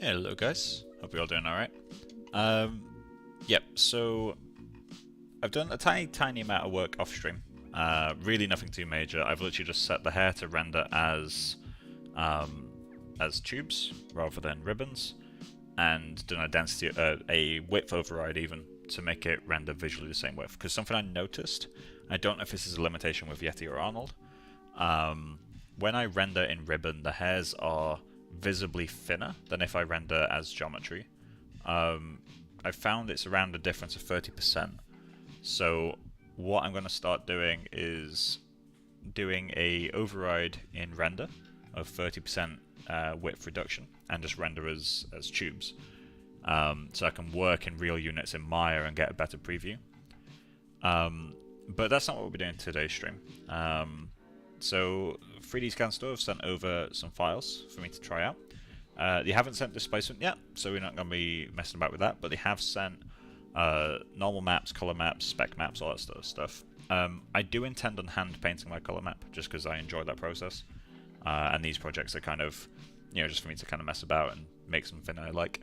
Hello guys, hope you're all doing alright. Yep, so I've done a tiny amount of work off stream. Really nothing too major. I've literally just set the hair to render as tubes rather than ribbons, and done a density, a width override even, to make it render visually the same width. Because something I noticed, I don't know if this is a limitation with Yeti or Arnold, when I render in ribbon, the hairs are visibly thinner than if I render as geometry. I found it's around a difference of 30%. So what I'm going to start doing is doing a override in render of 30% width reduction and just render as tubes. So I can work in real units in Maya and get a better preview. But that's not what we'll be doing today's stream. So 3D Scan Store have sent over some files for me to try out. They haven't sent displacement yet, so we're not going to be messing about with that, but they have sent normal maps, color maps, spec maps, all that sort of stuff. I do intend on hand painting my color map, just because I enjoy that process. And these projects are kind of, just for me to kind of mess about and make something I like.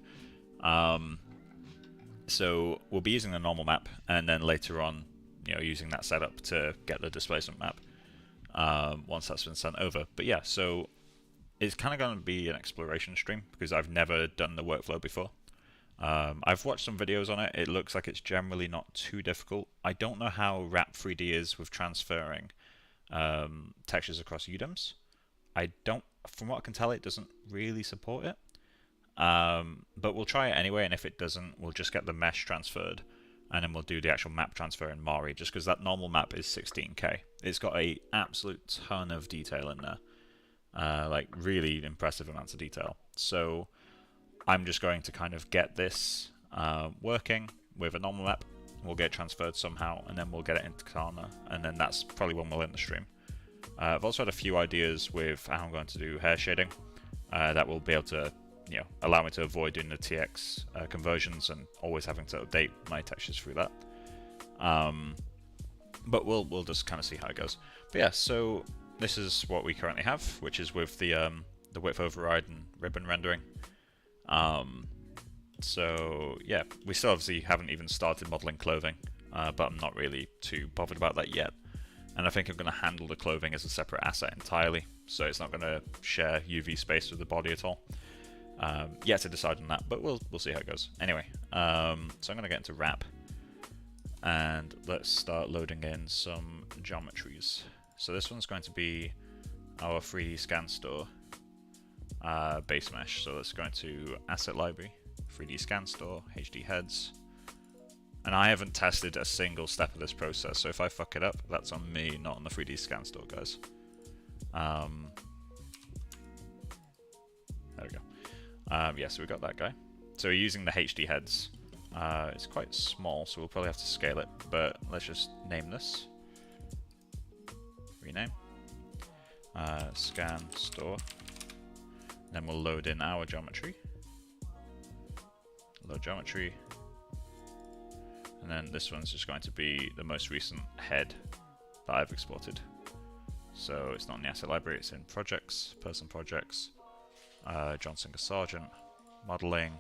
So we'll be using the normal map, and then later on, using that setup to get the displacement map. Once that's been sent over. But yeah, so it's kind of going to be an exploration stream because I've never done the workflow before. I've watched some videos on it. It looks like it's generally not too difficult. I don't know how Wrap 3D is with transferring textures across UDIMs. From what I can tell, it doesn't really support it. But we'll try it anyway, and if it doesn't, we'll just get the mesh transferred. And then we'll do the actual map transfer in Mari, just because that normal map is 16K. It's got a absolute ton of detail in there. Like, really impressive amounts of detail. So I'm just going to kind of get this working with a normal map. We'll get it transferred somehow, and then we'll get it into Katana, and then that's probably when we'll end the stream. I've also had a few ideas with how I'm going to do hair shading that will be able to allow me to avoid doing the TX conversions and always having to update my textures through that. But we'll just kind of see how it goes. But yeah, so this is what we currently have, which is with the width override and ribbon rendering. So yeah, we still obviously haven't even started modeling clothing, but I'm not really too bothered about that yet. And I think I'm going to handle the clothing as a separate asset entirely, so it's not going to share UV space with the body at all. Yet to decide on that, but we'll see how it goes. Anyway, so I'm going to get into Wrap, and let's start loading in some geometries. So this one's going to be our 3D Scan Store base mesh. So let's go into Asset Library, 3D Scan Store, HD Heads. And I haven't tested a single step of this process, so if I fuck it up, that's on me, not on the 3D Scan Store, guys. There we go. Yeah, so we got that guy. So we're using the HD heads. It's quite small, so we'll probably have to scale it, but let's just name this. Rename. Scan store. Then we'll load in our geometry. Load geometry. And then this one's just going to be the most recent head that I've exported. So it's not in the asset library, it's in projects, person projects. John Singer Sargent, modeling,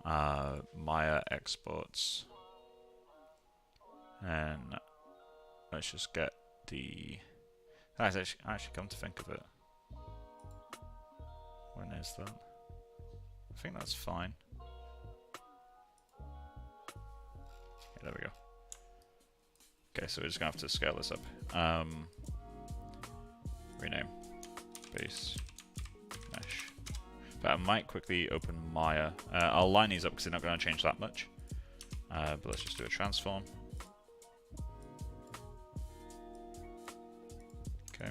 Maya exports, and let's just get the. Actually, come to think of it, when is that? I think that's fine. Yeah, there we go. Okay, so we're just gonna have to scale this up. Rename base mesh. But I might quickly open Maya. I'll line these up because they're not going to change that much. But let's just do a transform. Okay.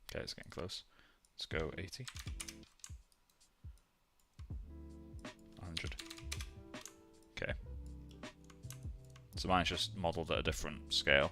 Okay, it's getting close. Let's go 80. 100. Okay. So mine's just modeled at a different scale.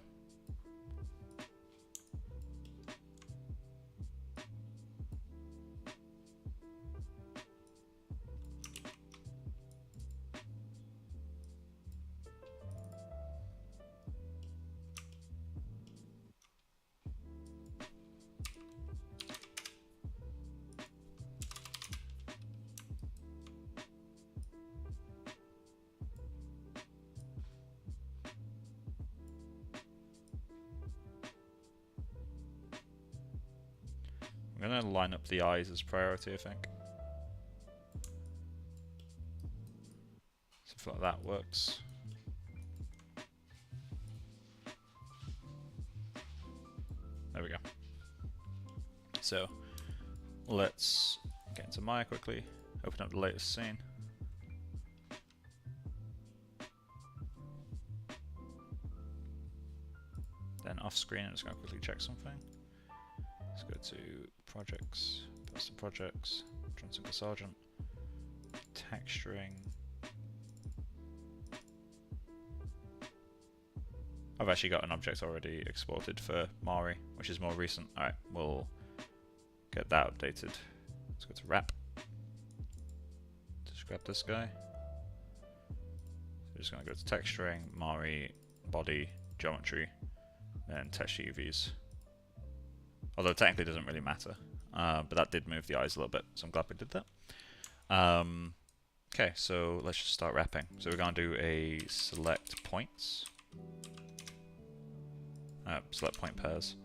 I'm going to line up the eyes as priority, I think. Something like that works. There we go. So let's get into Maya quickly, open up the latest scene. Then off screen, I'm just going to quickly check something. Let's go to projects, personal projects, John Singer Sargent, texturing. I've actually got an object already exported for Mari, which is more recent. Alright, we'll get that updated. Let's go to wrap. Just grab this guy. So just going to go to texturing, Mari, body, geometry, then texture UVs. Although technically it doesn't really matter. But that did move the eyes a little bit, so I'm glad we did that. Okay, so let's just start wrapping. So we're going to do a select points. Select point pairs.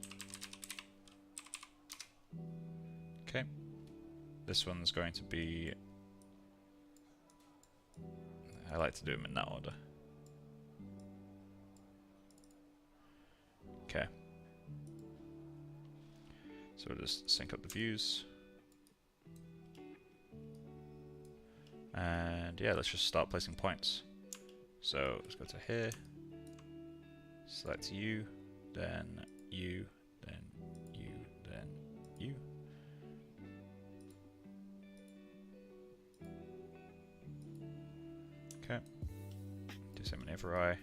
Okay. This one's going to be... I like to do them in that order. Okay. So we'll just sync up the views. And yeah, let's just start placing points. So let's go to here. Select you, then you, then you, then you. Okay. Do same in every eye.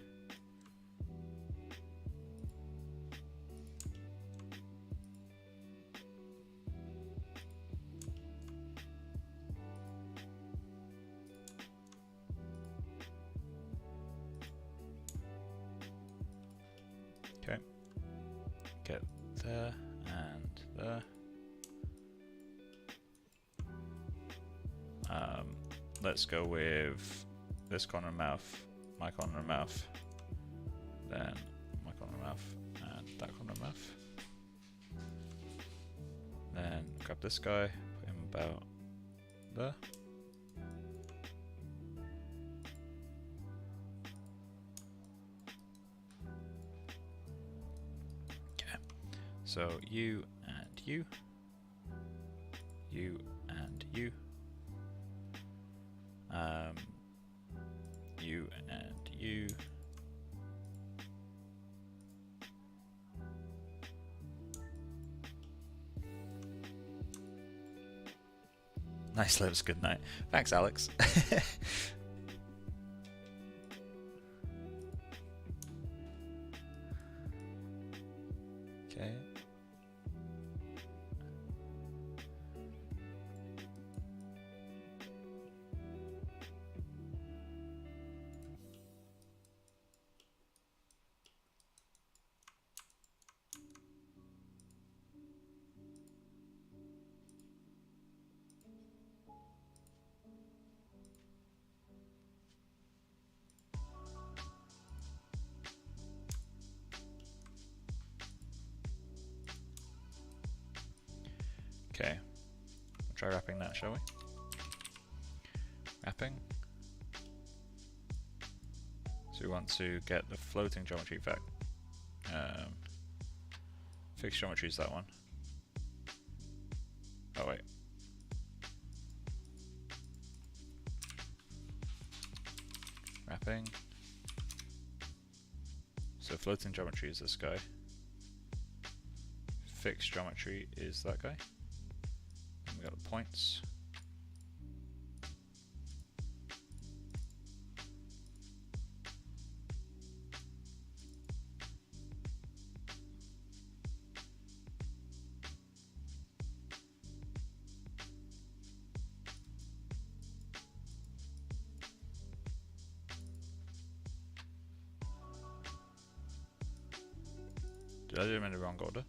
Okay. Get there and there. Let's go with this corner of mouth, my corner of mouth, then my corner of mouth, and that corner of mouth. Then grab this guy, put him about there. Okay, so you and you, you and you. You and you. Nice lips, good night. Thanks, Alex. Okay. Okay, we'll try wrapping that, shall we? Wrapping. So we want to get the floating geometry effect. Fixed geometry is that one. Oh wait. Wrapping. So floating geometry is this guy. Fixed geometry is that guy. We got the points. Did I do them in the wrong order?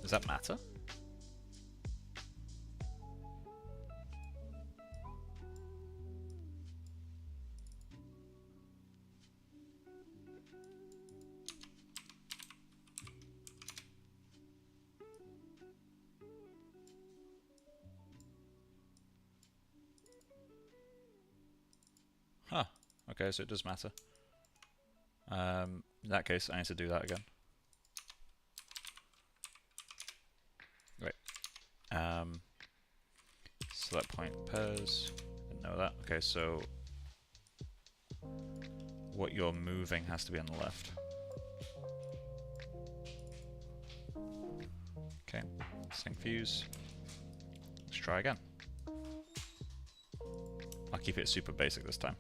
Does that matter? Okay, so it does matter. In that case, I need to do that again. Right. Select point pairs. Didn't know that. Okay, so what you're moving has to be on the left. Okay, sync views. Let's try again. I'll keep it super basic this time.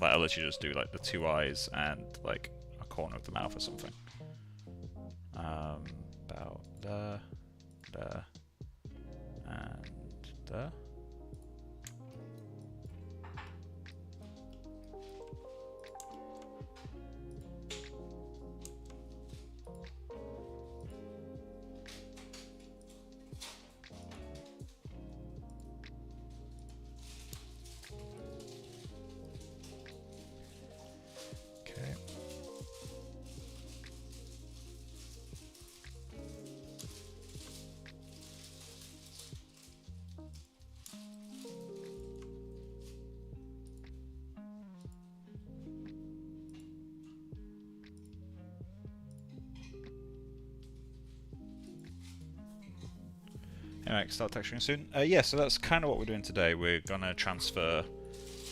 Like, I'll literally just do like the two eyes and like a corner of the mouth or something. About there, there, and there. Okay. Anyway, start texturing soon. Yeah, so that's kind of what we're doing today. We're gonna transfer,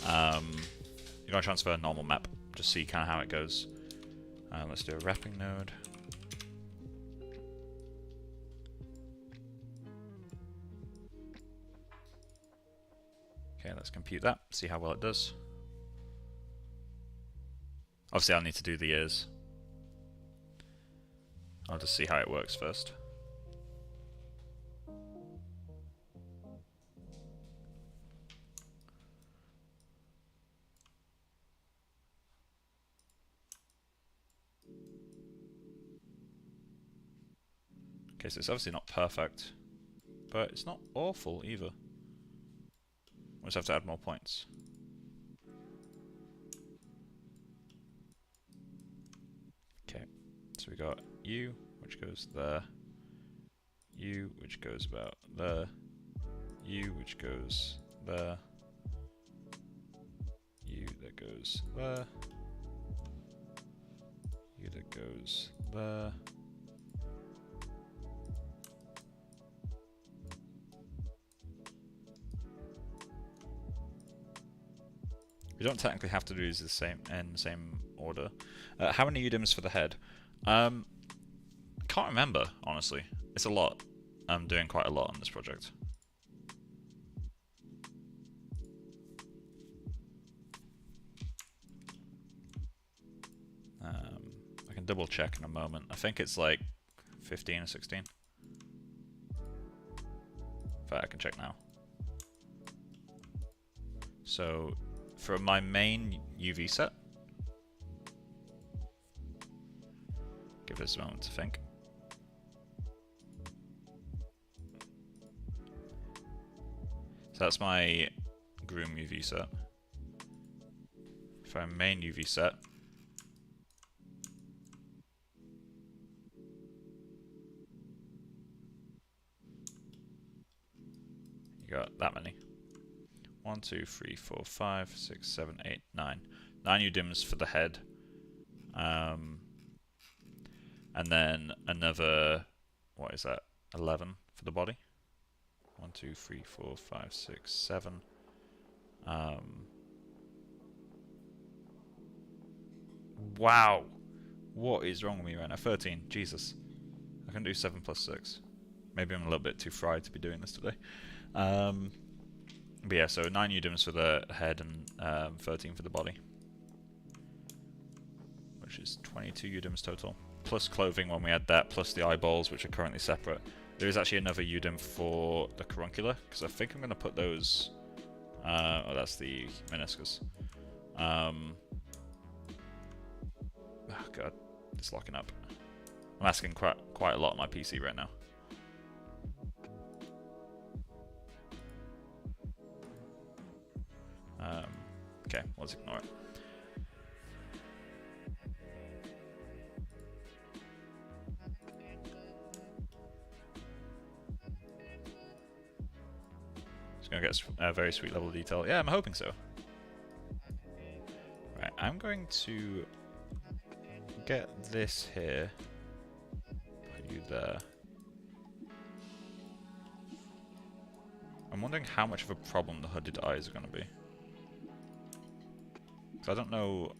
you're gonna transfer a normal map, just see kind of how it goes. Let's do a wrapping node. Okay, let's compute that, see how well it does. Obviously, I'll need to do the ears. I'll just see how it works first. Okay, so it's obviously not perfect, but it's not awful either. We'll just have to add more points. Okay, so we got U, which goes there, U, which goes about there, U, which goes there, U that goes there, U that goes there. We don't technically have to do these the same in the same order. How many UDIMs for the head? Can't remember, honestly. It's a lot. I'm doing quite a lot on this project. I can double check in a moment. I think it's like 15 or 16. In fact, I can check now. So for my main UV set, give this a moment to think. So that's my Groom UV set. For my main UV set, you got that many. 1, 2, 3, 4, 5, 6, 7, 8, 9. 9 UDIMs for the head. And then another, what is that, 11 for the body. 1, 2, 3, 4, 5, 6, 7. Wow! What is wrong with me right now? 13, Jesus. I can do 7 plus 6. Maybe I'm a little bit too fried to be doing this today. But yeah, so 9 UDIMs for the head and 13 for the body. Which is 22 UDIMs total. Plus clothing when we add that, plus the eyeballs, which are currently separate. There is actually another UDIM for the caruncula, because I think I'm going to put those... oh, that's the meniscus. Oh god, it's locking up. I'm asking quite a lot on my PC right now. Okay, let's ignore it. It's going to get a very sweet level of detail. Yeah, I'm hoping so. Right, I'm going to get this here. Put you there. I'm wondering how much of a problem the hooded eyes are going to be. Because I don't know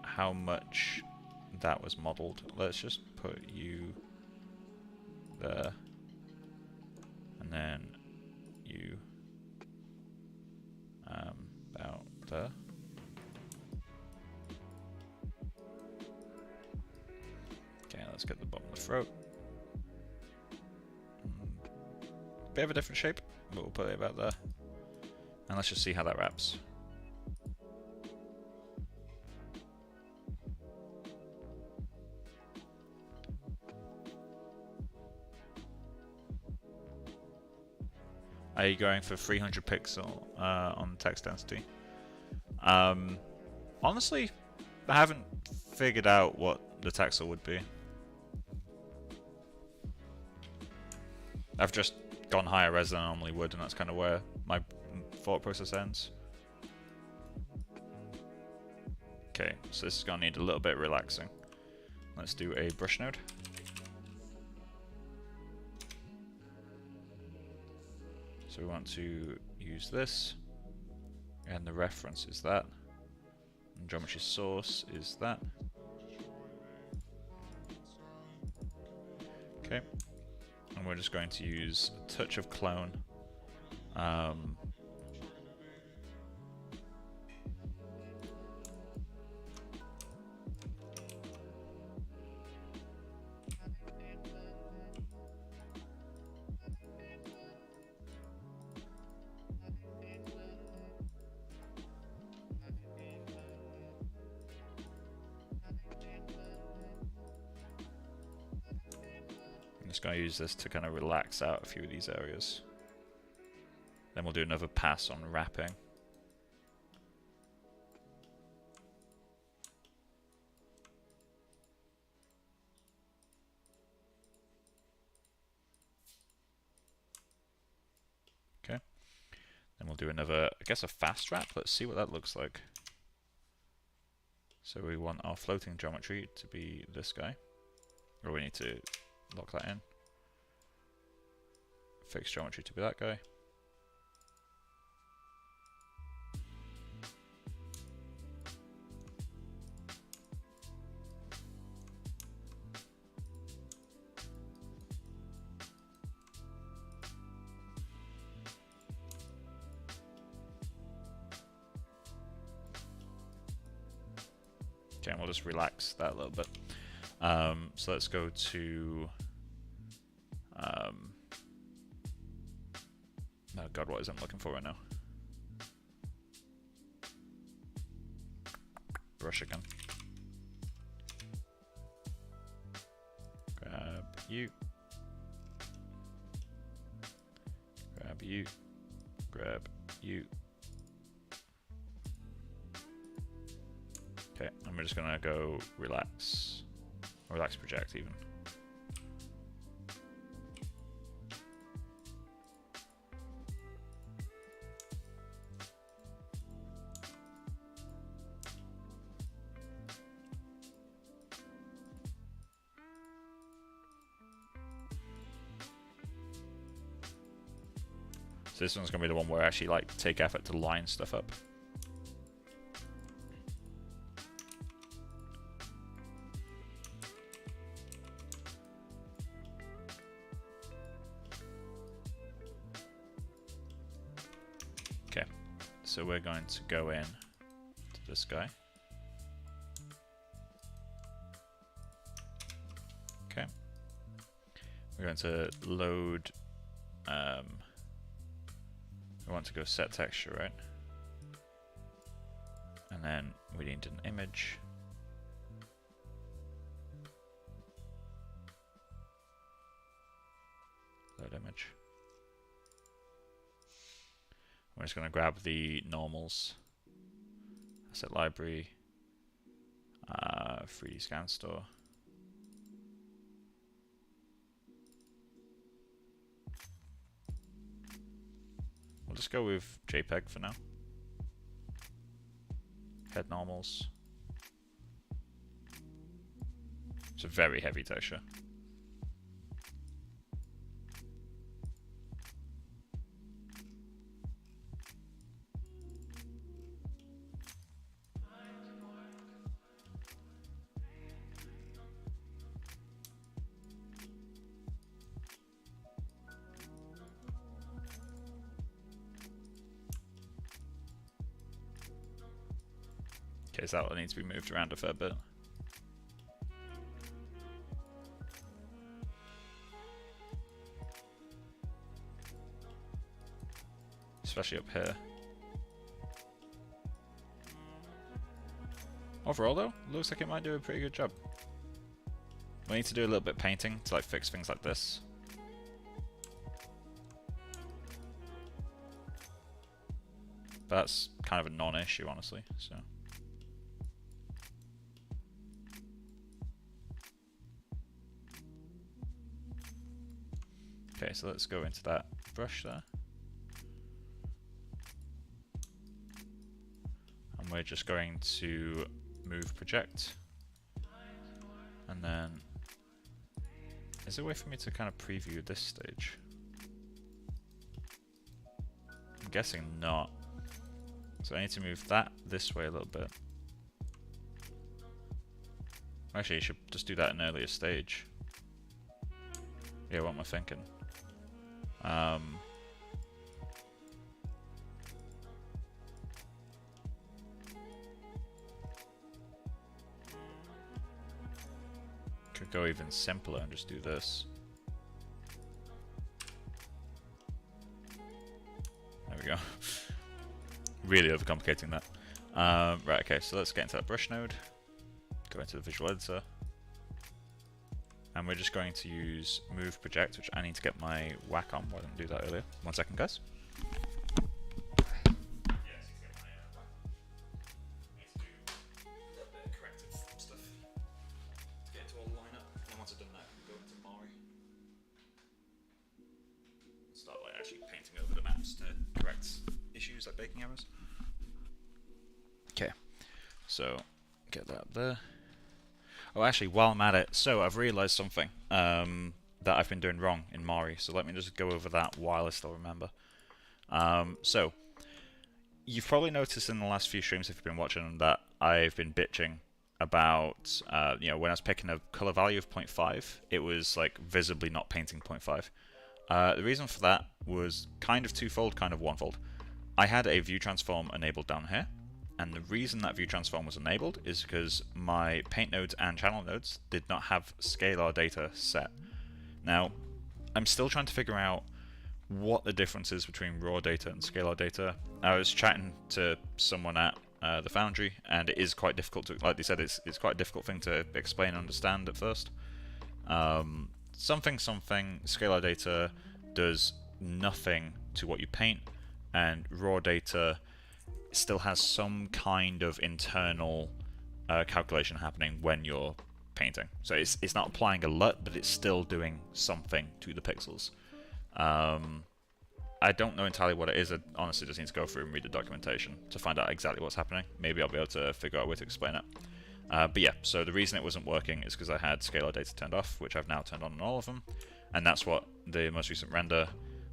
how much that was modeled. Let's just put you there. And then you about there. Okay, let's get the bottom of the throat. Bit of a different shape, but we'll put it about there. And let's just see how that wraps. Are you going for 300 pixel on text density? Honestly, I haven't figured out what the texel would be. I've just gone higher res than I normally would, and that's kind of where my thought process ends. Okay, so this is going to need a little bit of relaxing. Let's do a brush node. So we want to use this, and the reference is that, and geometry source is that. Okay, and we're just going to use a touch of clone. I'm just going to use this to kind of relax out a few of these areas. Then we'll do another pass on wrapping. Okay. Then we'll do another, I guess, a fast wrap. Let's see what that looks like. So we want our floating geometry to be this guy. Or we need to lock that in. Fixed geometry to be that guy. Okay, and we'll just relax that a little bit. So let's go to oh god, what is it I'm looking for right now? Brush again. Grab you. Grab you. Grab you. Okay, and we're just gonna go relax. Relax project even. So this one's gonna be the one where I actually like take effort to line stuff up. Okay, so we're going to go in to this guy. Okay, we're going to load. We want to go set texture, right? And then we need an image. Load image. We're just going to grab the normals. Asset library. 3D scan store. We'll just go with JPEG for now. Head normals. It's a very heavy texture. Okay, so that will need to be moved around a fair bit. Especially up here. Overall though, looks like it might do a pretty good job. We need to do a little bit of painting to like fix things like this. But that's kind of a non-issue, honestly, so. Okay, so let's go into that brush there. And we're just going to move project. And then, is there a way for me to kind of preview this stage? I'm guessing not. So I need to move that this way a little bit. Actually, you should just do that in an earlier stage. Yeah, what am I thinking? Could go even simpler and just do this. There we go. Really overcomplicating that. Right, okay, so let's get into that brush node. Go into the visual editor. And we're just going to use move project, which I need to get my whack on. Why didn't I do that earlier? 1 second, guys. Baking errors. Okay, so get that there. Oh, actually, while I'm at it, so I've realized something that I've been doing wrong in Mari, so let me just go over that while I still remember. So you've probably noticed in the last few streams, if you've been watching, that I've been bitching about you know, when I was picking a color value of 0.5, it was like visibly not painting 0.5. The reason for that was kind of twofold, kind of onefold. I had a view transform enabled down here, and the reason that view transform was enabled is because my paint nodes and channel nodes did not have scalar data set. Now, I'm still trying to figure out what the difference is between raw data and scalar data. I was chatting to someone at the Foundry, and it is quite difficult to, like they said, it's quite a difficult thing to explain and understand at first. Something scalar data does nothing to what you paint, and raw data still has some kind of internal calculation happening when you're painting. So it's not applying a LUT, but it's still doing something to the pixels. I don't know entirely what it is. I honestly just need to go through and read the documentation to find out exactly what's happening. Maybe I'll be able to figure out a way to explain it. But yeah, so the reason it wasn't working is because I had scalar data turned off, which I've now turned on all of them. And that's what the most recent render,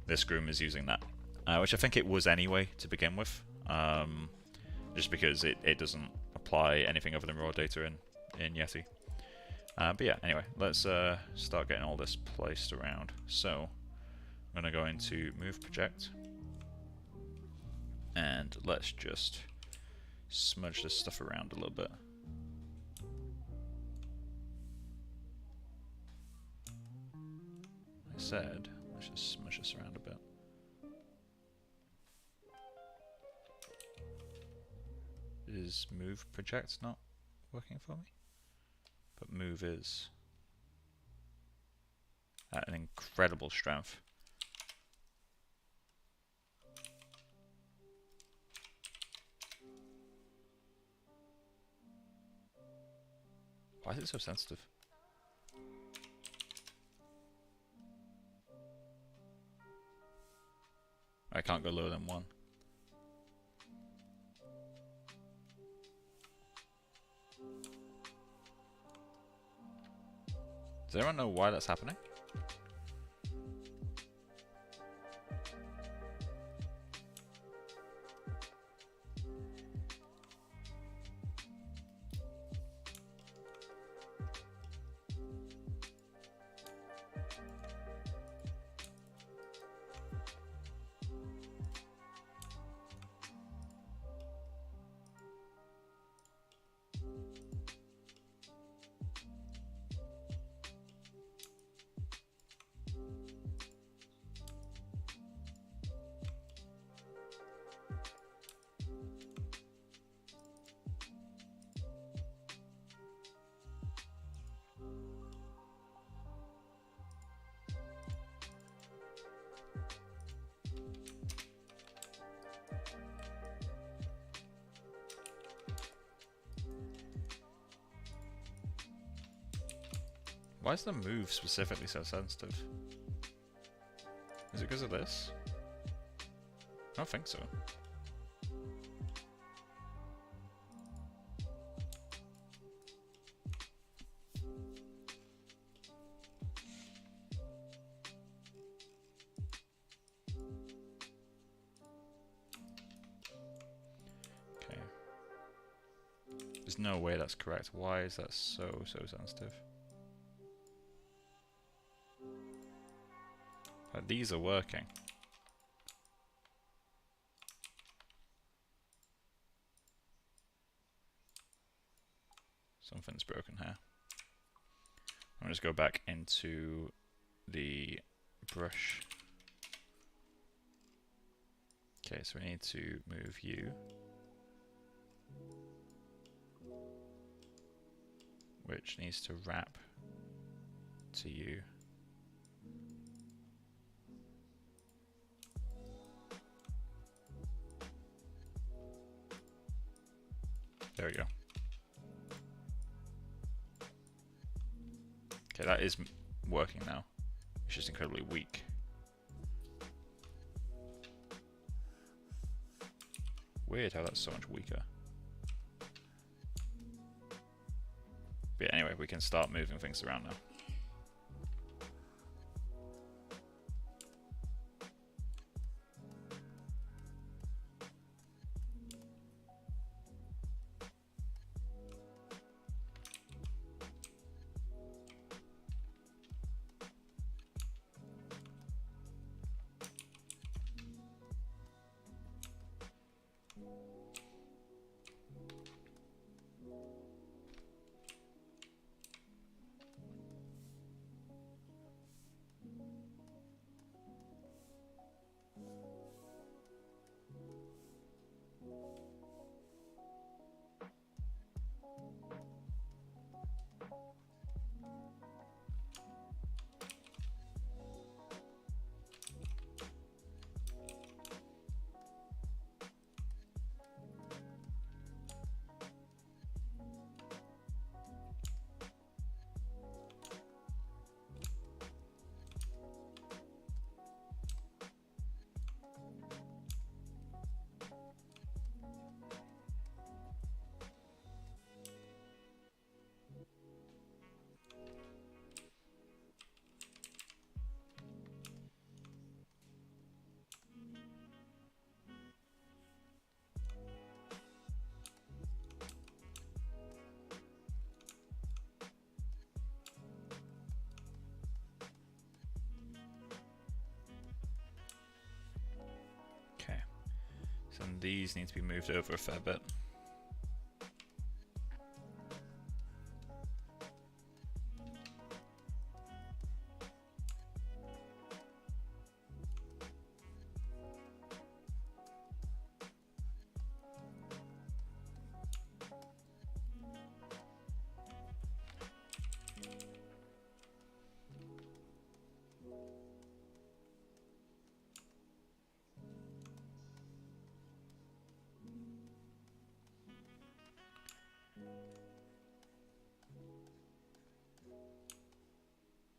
this Groom is using that. Which I think it was anyway to begin with, just because it doesn't apply anything other than raw data in Yeti. But yeah, anyway, let's start getting all this placed around. So I'm going to go into Move Project, and let's just smudge this stuff around a little bit. I said, let's just smudge this around a bit. Is Move Project not working for me? But Move is at an incredible strength. Why is it so sensitive? I can't go lower than 1. Does anyone know why that's happening? Why is the move specifically so sensitive? Is it because of this? I don't think so. Okay. There's no way that's correct. Why is that so sensitive? These are working. Something's broken here. I'm just go back into the brush. Okay, so we need to move you, which needs to wrap to you. There we go. Okay, that is working now. It's just incredibly weak. Weird how that's so much weaker. But yeah, anyway, we can start moving things around now. And these need to be moved over a fair bit.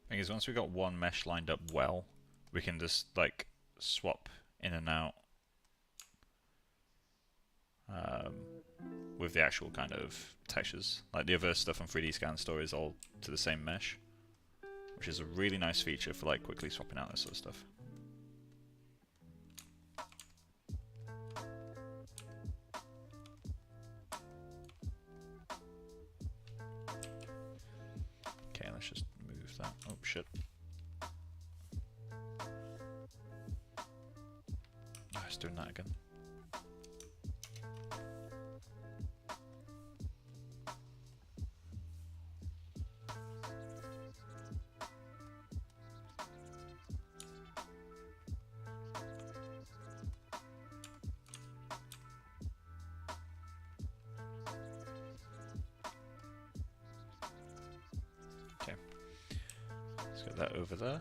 Thing is, once we got one mesh lined up well, we can just like swap in and out with the actual kind of textures. Like the other stuff on 3D Scan Store is all to the same mesh, which is a really nice feature for like quickly swapping out this sort of stuff. Okay, let's just move that. Oh shit. Oh, it's doing that again. Okay, let's get that over there.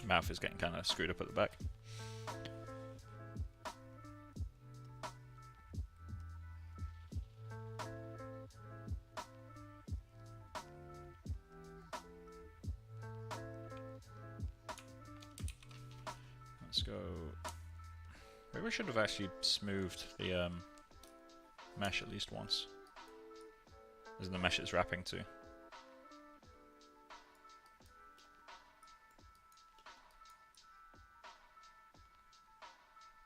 Mouth is getting kind of screwed up at the back. Let's go. Maybe we should have actually smoothed the mesh at least once. This is the mesh it's wrapping to.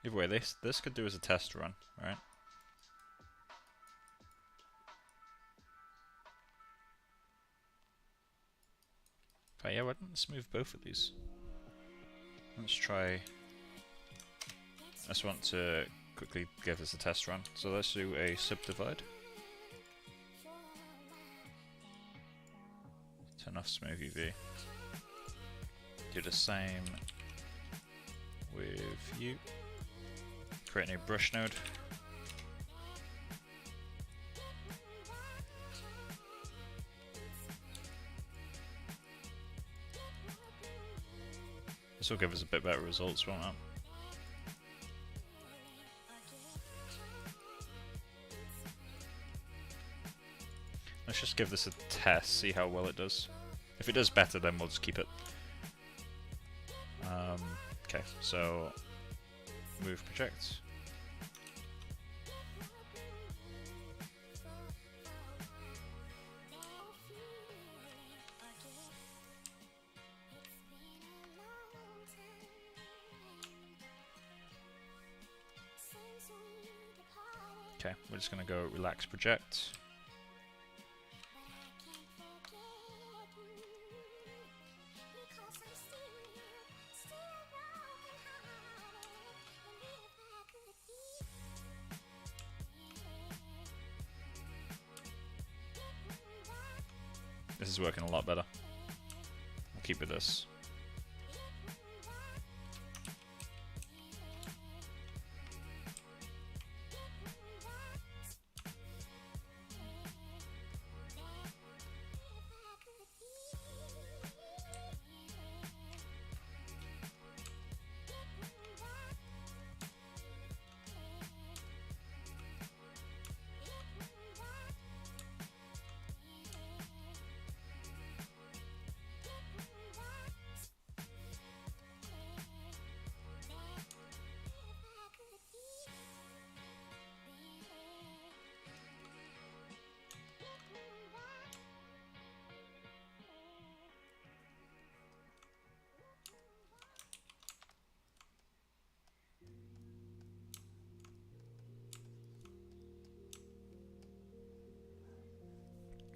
Either way, this could do as a test run, right? But yeah, why don't smooth both of these? Let's try. I just want to quickly give this a test run. So let's do a subdivide. Turn off smooth UV. Do the same with you. Create a new brush node. This will give us a bit better results, won't it? Let's just give this a test, see how well it does. If it does better, then we'll just keep it. Okay, so move project. Okay, we're just going to go relax project. This is working a lot better. I'll keep with this.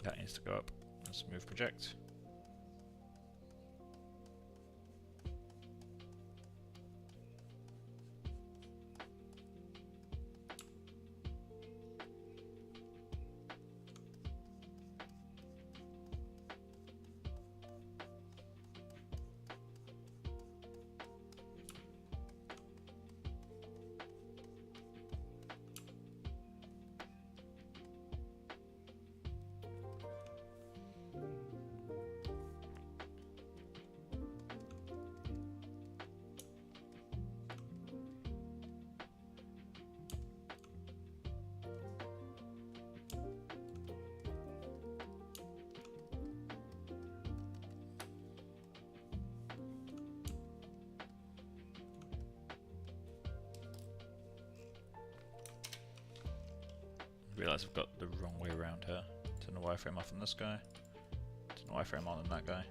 That needs to go up. Let's move project. Realize I've got the wrong way around here. Turn the wireframe off on this guy. Turn the wireframe on on that guy.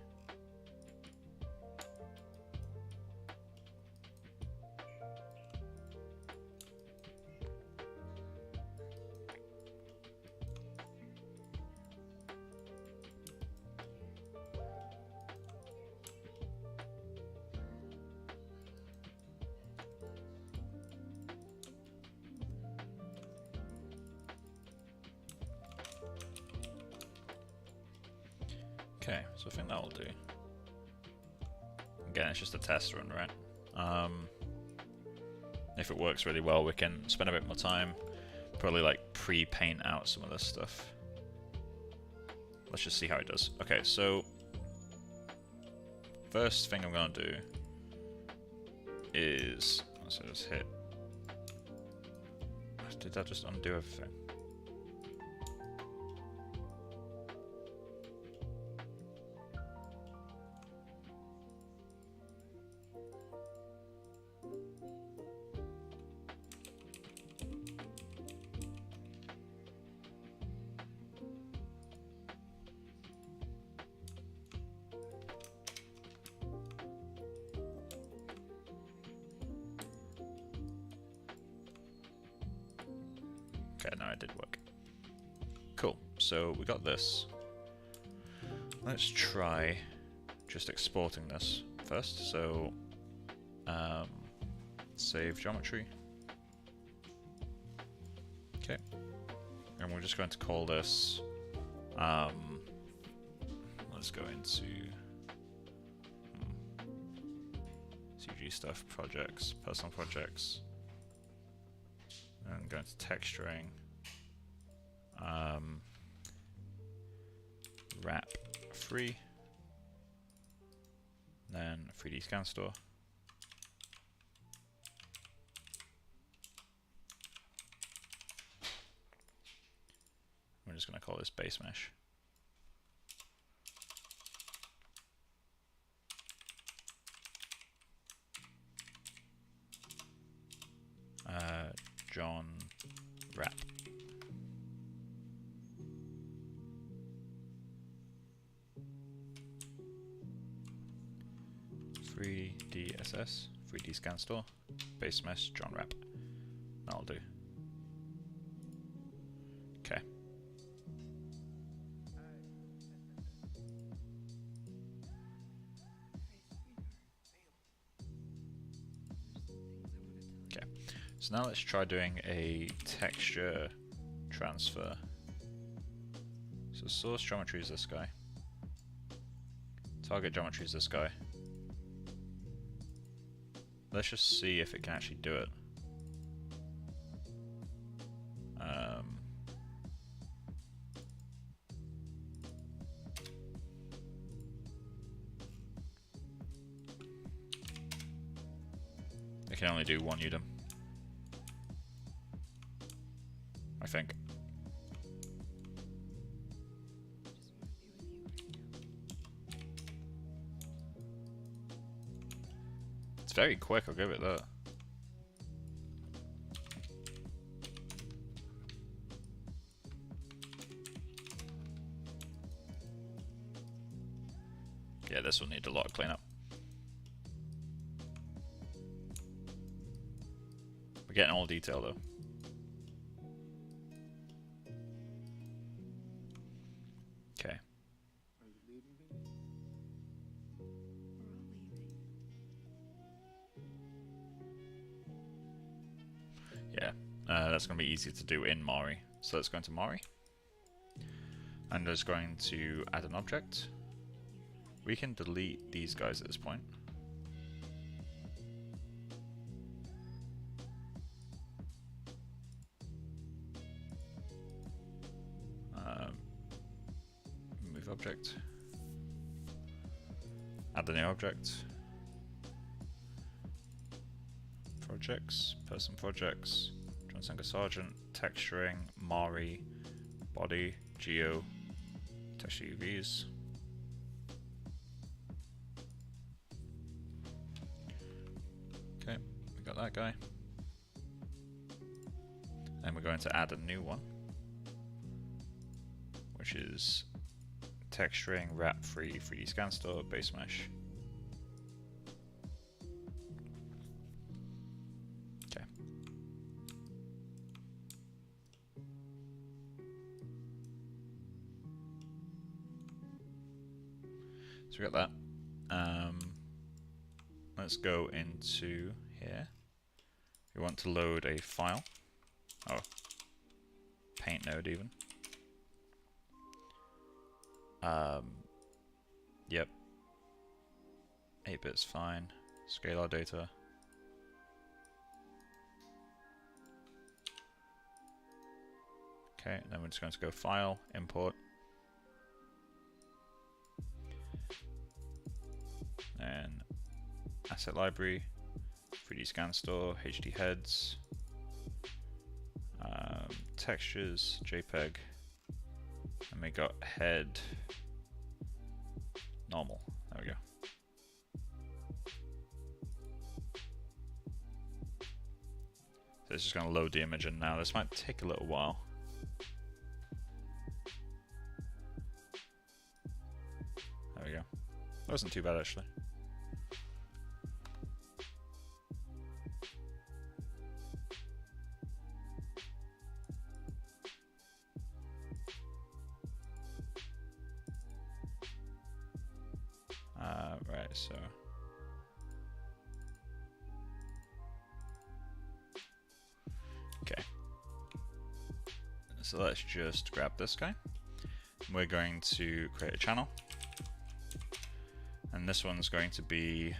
Okay, so I think that'll do. Again, it's just a test run, right? If it works really well, we can spend a bit more time, probably like pre-paint out some of this stuff. Let's just see how it does. Okay, so first thing I'm gonna do is, so just hit. Did that just undo everything? Okay, no, it did work. Cool, so we got this. Let's try just exporting this first. So, save geometry. Okay, and we're just going to call this, let's go into CG stuff, projects, personal projects. And go into texturing, wrap free, then 3D scan store. We're just going to call this base mesh. John wrap. .3DSS, 3D scan store, base mesh, John wrap. That'll do. Okay. So now let's try doing a texture transfer. So source geometry is this guy. Target geometry is this guy. Let's just see if it can actually do it. It can only do one UDIM, I think. It's very quick, I'll give it that. Yeah, this will need a lot of cleanup. We're getting all detail though. Okay. Yeah, that's going to be easy to do in Mari. So let's go into Mari. And there's going to add an object. We can delete these guys at this point. Move object. Add the new object. Projects, person projects, John Singer Sargent, texturing, Mari, body, geo, texture UVs. Okay, we got that guy. And we're going to add a new one. which is texturing, wrap free, 3D scan store, base mesh. Okay. So we got that. Let's go into here. We want to load a file. Oh, paint node even. Yep. 8-bit's fine. Scalar data. Okay, then we're just going to go File, Import. And Asset Library, 3D Scan Store, HD Heads, Textures, JPEG, and we got Head, Normal. There we go. So it's just going to load the image in now. This might take a little while. There we go. That wasn't too bad actually. Right, so okay. So let's just grab this guy. We're going to create a channel. And this one's going to be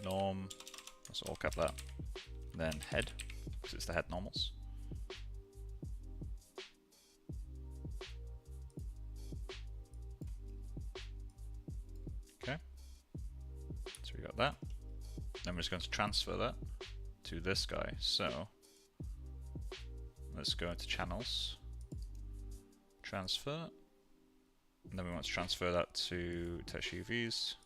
norm, let's all cap that, then head, because it's the head normals. Okay, so we got that. Then we're just going to transfer that to this guy. So let's go into channels, transfer, and then we want to transfer that to text UVs.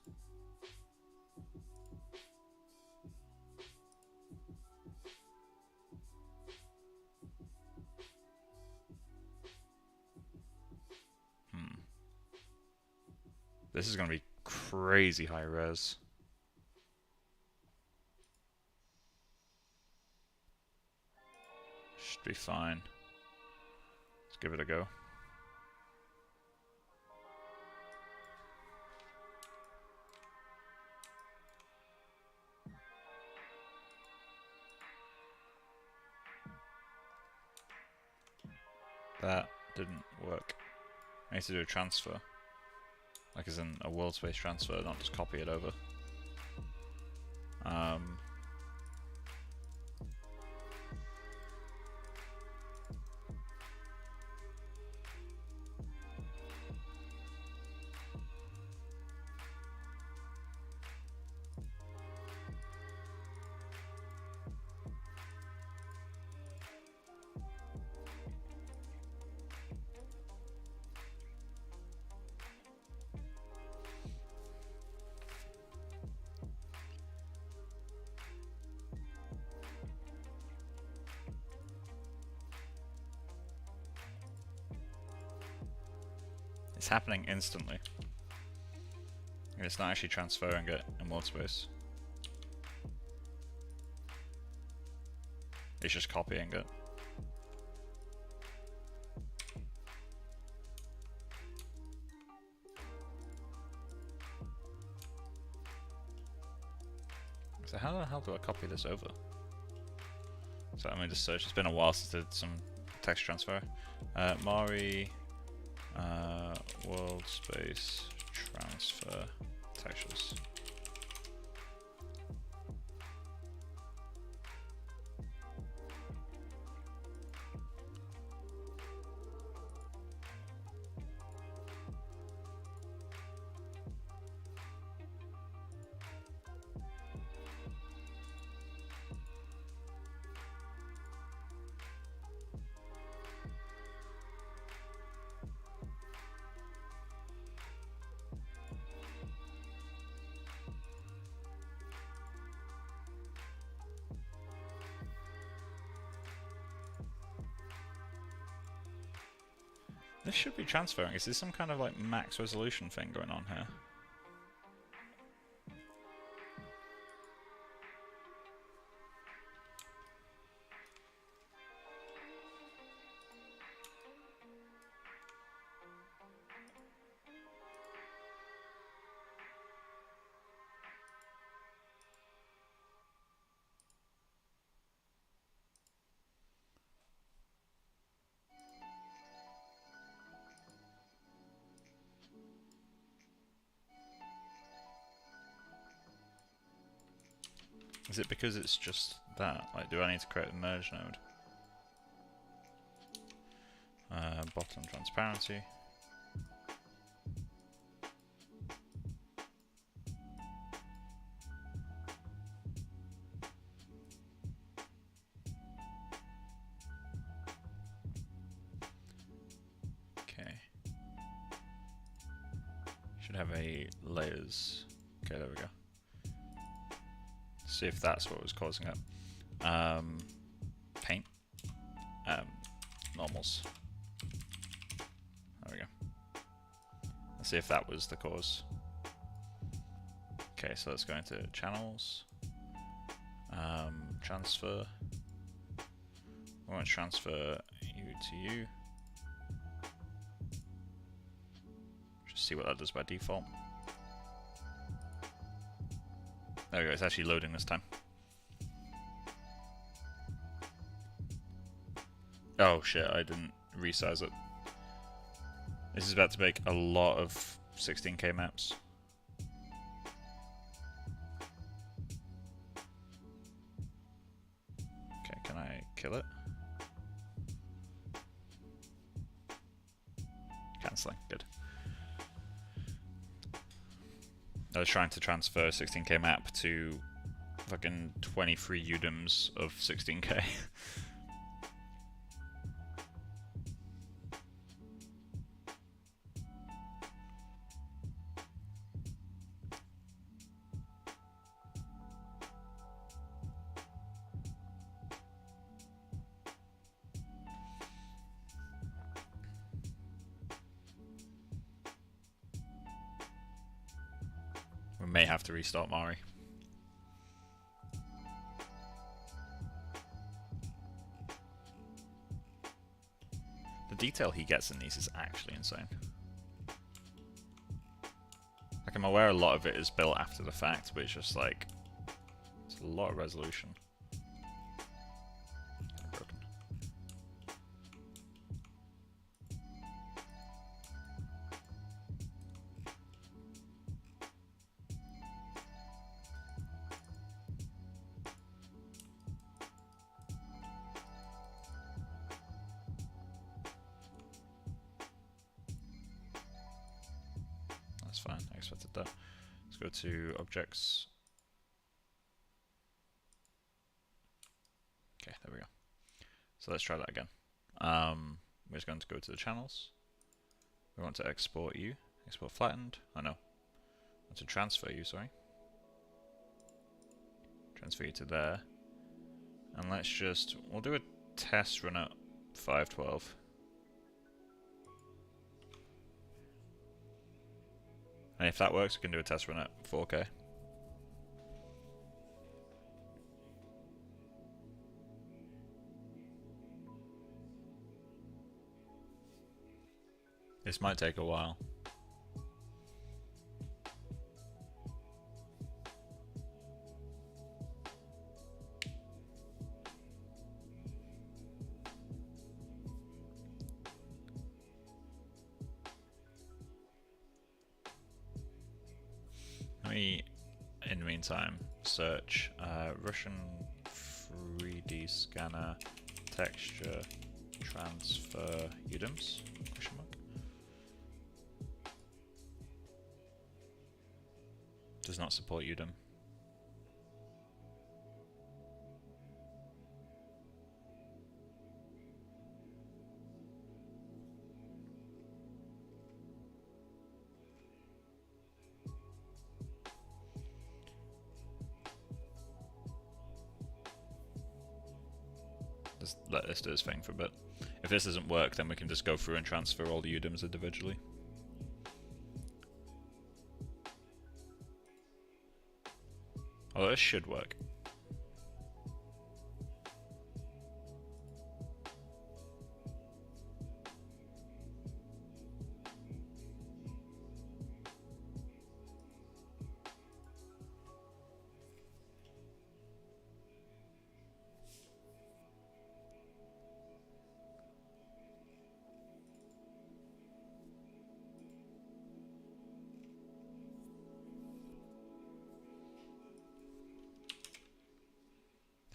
This is going to be crazy high res. Should be fine. Let's give it a go. That didn't work. I need to do a transfer. Like as in a world space transfer, not just copy it over. It's happening instantly. And it's not actually transferring it in world space. It's just copying it. So how the hell do I copy this over? So let me just search. It's been a while since I did some text transfer. Mari world space transfer textures. This should be transferring. Is this some kind of like max resolution thing going on here? Is it because it's just that? Like, do I need to create a merge node? Bottom transparency. Okay. Should have a layers. Okay, there we go. See if that's what was causing it. Paint. Normals. There we go. Let's see if that was the cause. Okay, so let's go into channels. Transfer. We want to transfer you to you. Just see what that does by default. There we go, it's actually loading this time. Oh shit, I didn't resize it. This is about to make a lot of 16K maps. Okay, can I kill it? Cancelling, good. I was trying to transfer a 16K map to fucking 23 UDIMs of 16K. We may have to restart Mari. The detail he gets in these is actually insane. Like, I'm aware a lot of it is built after the fact, but it's just like, it's a lot of resolution. Broken. That's fine, I expected that. Let's go to objects. Okay, there we go. So let's try that again. We're just going to go to the channels. We want to export you. Export flattened. Oh no. I want to transfer you, sorry. Transfer you to there. And let's just, we'll do a test run at 512. And if that works, we can do a test run at 4K. This might take a while. Let me, in the meantime, search Russian 3D scanner texture transfer UDIMs? Question mark. Does not support UDIM. Just let this do its thing for a bit. If this doesn't work, then we can just go through and transfer all the UDIMs individually. Oh, this should work.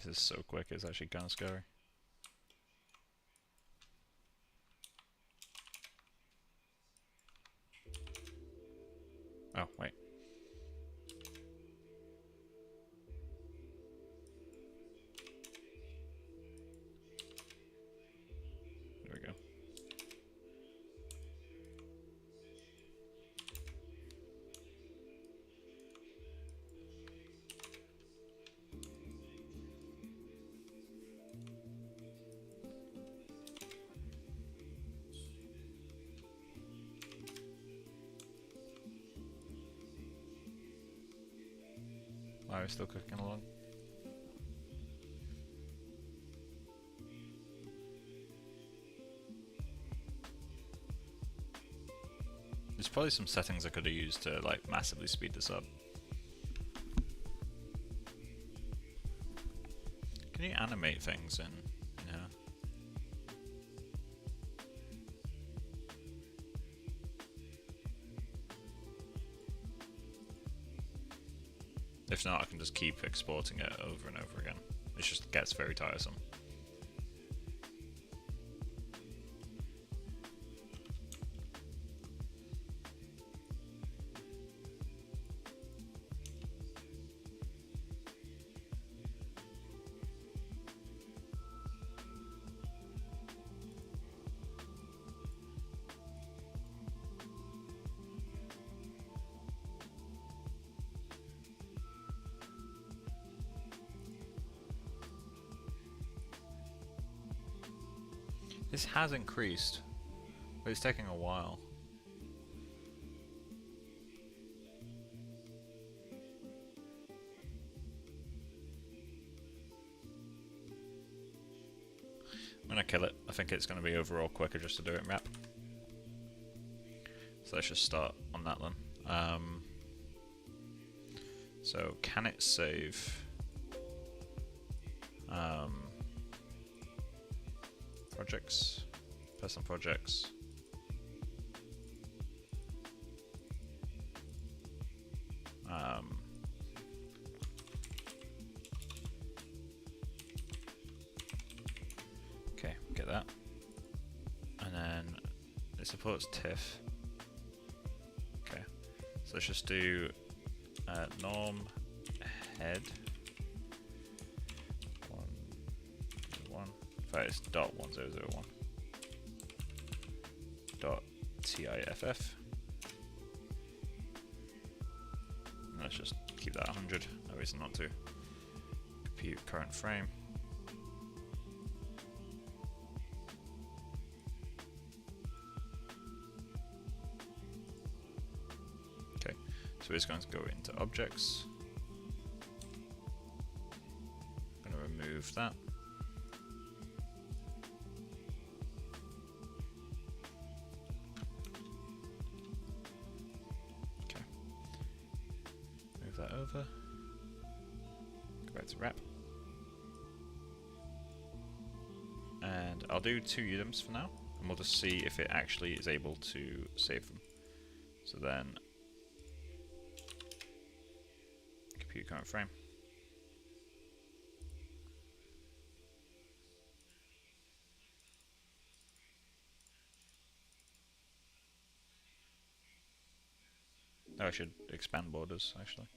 This is so quick, it's actually kind of scary. Oh, wait. There we go. Why are we still cooking along? There's probably some settings I could have used to like massively speed this up. Can you animate things in, yeah? If not, I can just keep exporting it over and over again. It just gets very tiresome. This has increased, but it's taking a while. I'm gonna kill it. I think it's gonna be overall quicker just to do it in wrap. So let's just start on that then. So can it save projects, personal projects? Okay, get that. And then it supports TIFF. Okay, so let's just do norm head 1, in fact it's .1001 .tiff. And let's just keep that 100, no reason not to. Compute current frame. Okay, so it's going to go into objects. I'm going to remove that. Okay, move that over. Go back to wrap. And I'll do 2 UDIMs for now, and we'll just see if it actually is able to save them. So then, compute current frame. Oh, I should expand borders actually.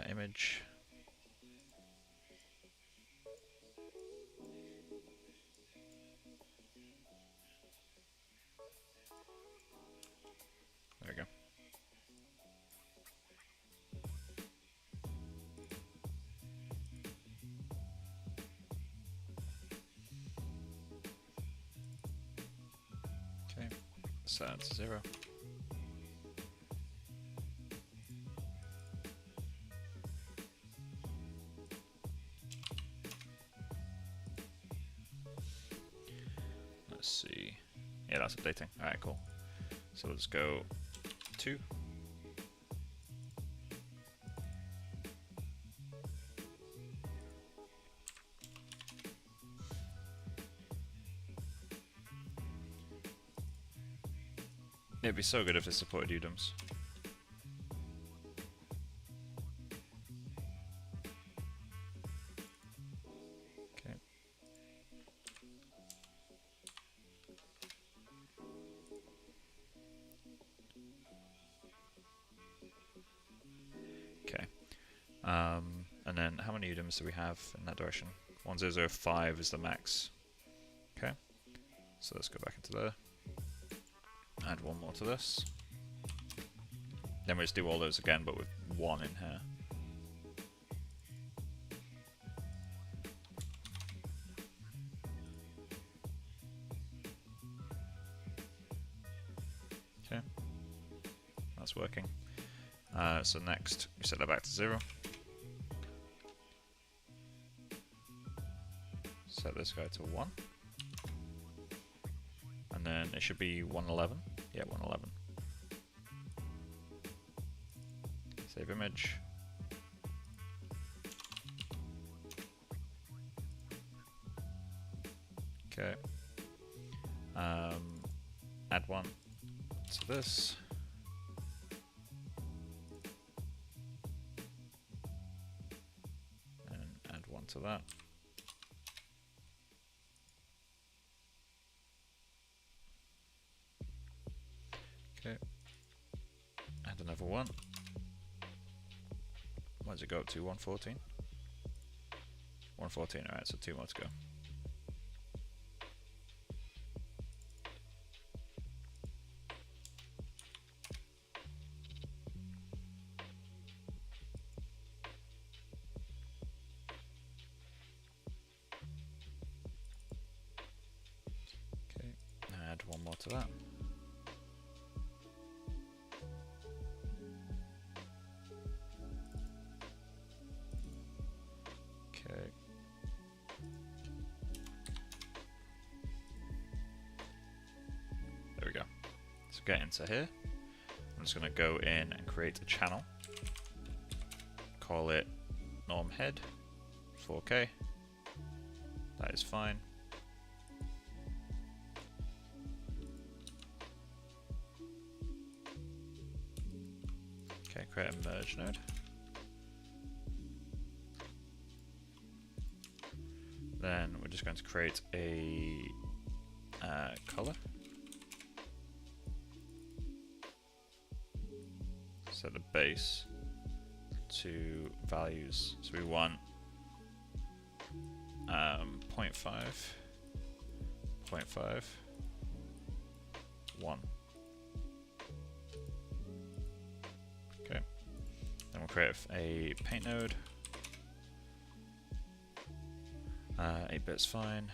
Image. There we go. set that to 0. Let's see. Yeah, that's updating. Alright, cool. So let's go 2. It'd be so good if it supported UDOMs. Okay. Okay. And then how many UDOMs do we have in that direction? 1005 is the max. Okay. So let's go back into there. Add one more to this. Then we just do all those again, but with 1 in here. Okay. That's working. So next, we set that back to 0. Set this guy to 1. And then it should be 111. Yeah, 111. Save image. Okay. Add one to this. And add one to that. Okay. Add another one. Where does it go up to? 114? 114, alright, so 2 more to go. Okay, add one more to that. Okay. There we go. So get into here. I'm just going to go in and create a channel. Call it norm head 4K. That is fine. Okay, create a merge node. Then we're just going to create a color. Set the base to values. So we want 0.5, 0.5, 1. Okay. Then we'll create a paint node. 8-bit's fine.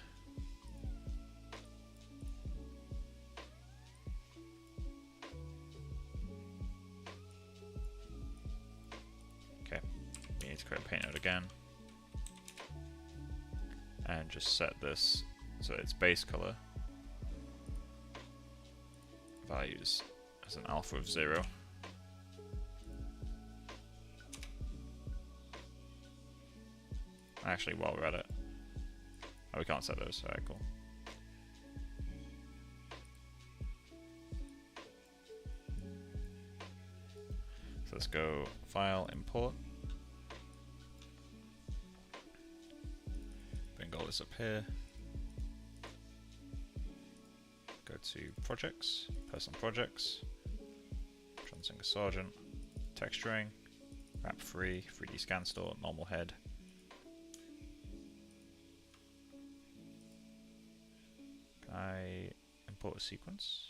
Okay, we need to create a paint node again. And just set this so its base color values as an alpha of 0. Actually, while we're at it, oh, we can't set those. Alright, cool. So let's go File, Import. Bring all this up here. Go to Projects, Personal Projects, John Singer Sargent, Texturing, Wrap Free, 3D Scan Store, Normal Head. I import a sequence.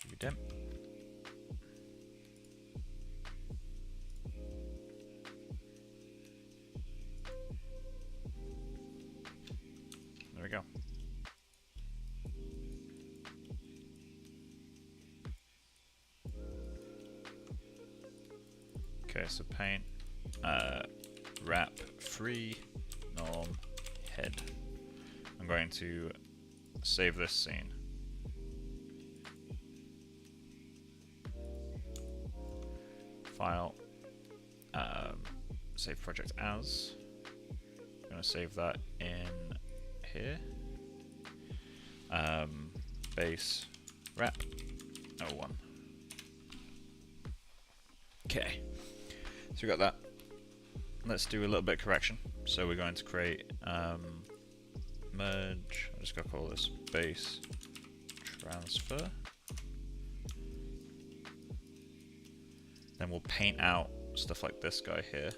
$UDIMP. go. Okay, so paint, wrap, free, norm, head. I'm going to save this scene. File, save project as. I'm going to save that in here. Base, wrap, 01. Okay, so we got that. Let's do a little bit of correction. So we're going to create merge. I'm just going to call this base transfer. Then we'll paint out stuff like this guy here.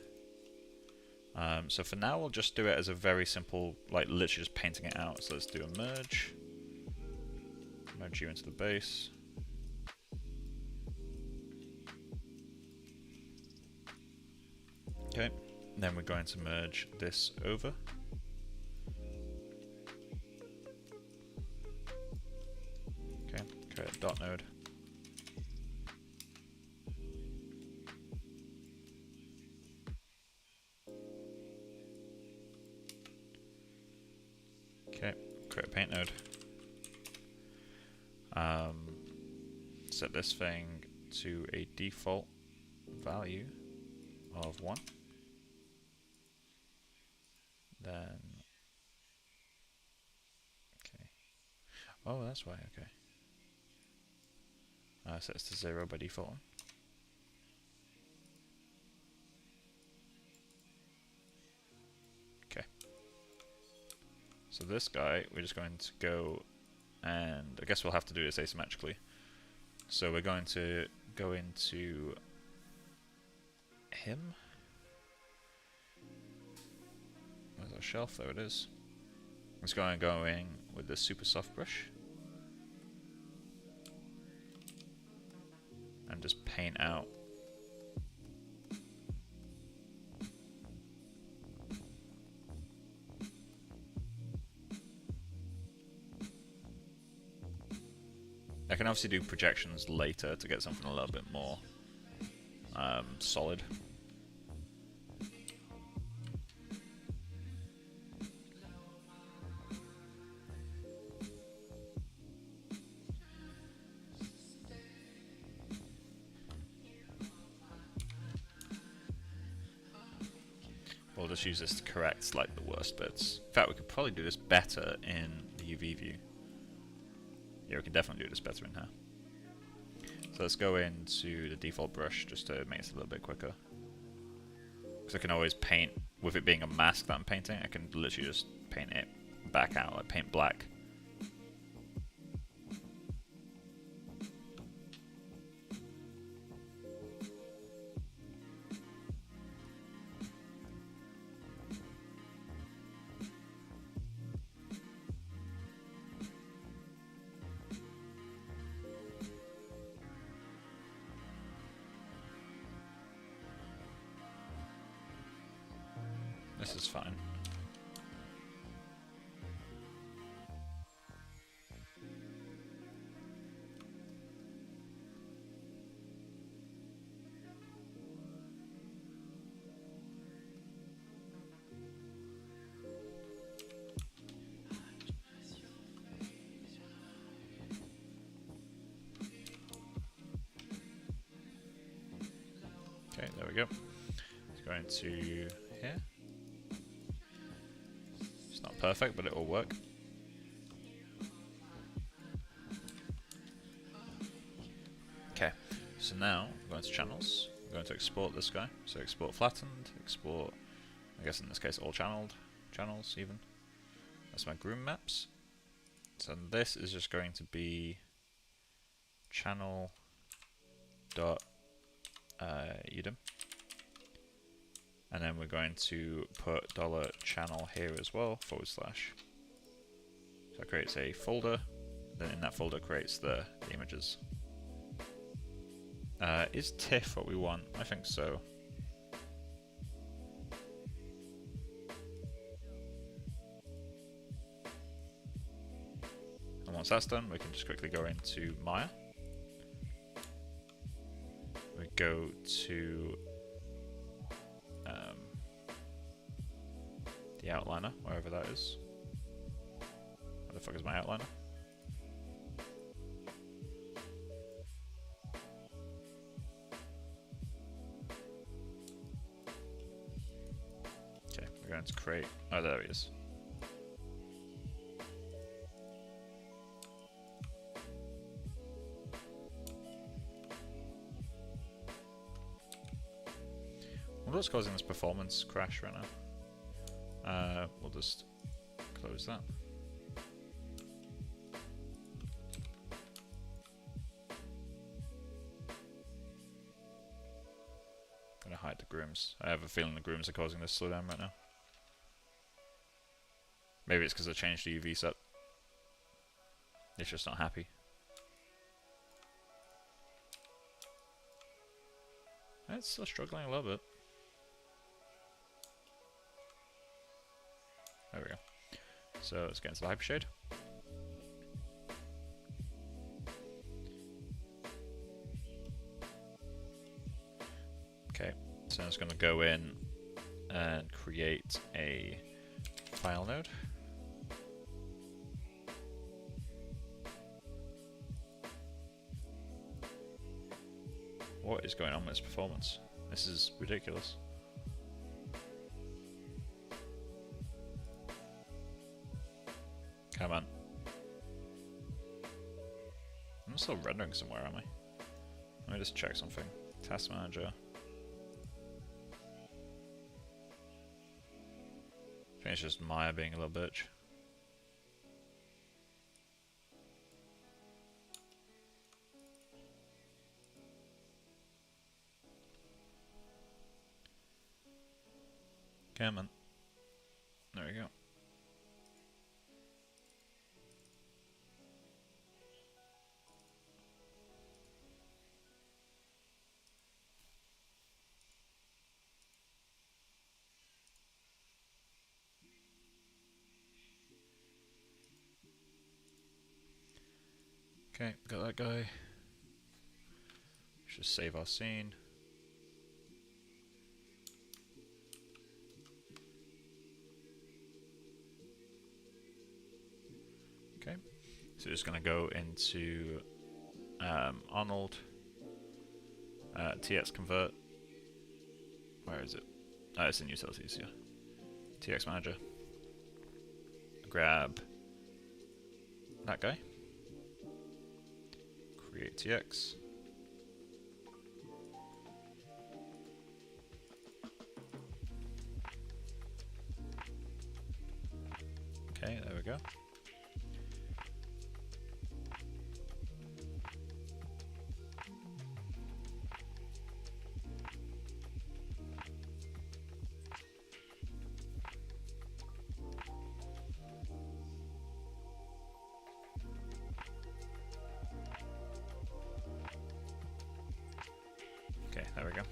So for now we'll just do it as a very simple, like literally just painting it out. So let's do a merge. Merge you into the base. Okay, then we're going to merge this over. Okay, create a dot node. Okay, create a paint node. Set this thing to a default value of 1. Then, okay. Oh, that's why, okay. Sets to 0 by default. Okay. So this guy, we're just going to go, and I guess we'll have to do this asymmetrically. So we're going to go into him. Where's our shelf? There it is. It's going with the super soft brush. And just paint out. I can obviously do projections later to get something a little bit more solid. We'll just use this to correct like the worst bits. In fact, we could probably do this better in the UV view. Yeah, we can definitely do this better in here. So let's go into the default brush just to make it a little bit quicker. Because I can always paint, with it being a mask that I'm painting, I can literally just paint it back out, like paint black. This is fine. Okay, there we go. Let's go into here. It's not perfect, but it will work. Okay, so now we're going to channels. We're going to export this guy. So export flattened, export, I guess in this case all channels even. That's my groom maps. So this is just going to be channel dot udem, and then we're going to put $channel here as well, /. So it creates a folder, then in that folder creates the images. Is TIFF what we want? I think so. once that's done, we can just quickly go into Maya. We go to the outliner, wherever that is. Where the fuck is my outliner? Okay, we're going to create. Oh, there he is. What's causing this performance crash right now? We'll just close that. I'm gonna hide the grooms. I have a feeling the grooms are causing this slowdown right now. Maybe it's because I changed the UV set. It's just not happy. It's still struggling a little bit. There we go. So let's get into the hypershade. Okay, so I'm just going to go in and create a file node. What is going on with this performance? This is ridiculous. Come on. I'm still rendering somewhere, am I? Let me just check something. Task manager. I think it's just Maya being a little bitch. Come on. There we go. Okay, got that guy. Just save our scene. Okay, so just going to go into Arnold, TX convert. Where is it? Oh, it's in utilities, yeah. TX manager. Grab that guy. Create TX. Okay, there we go. Okay, there we go.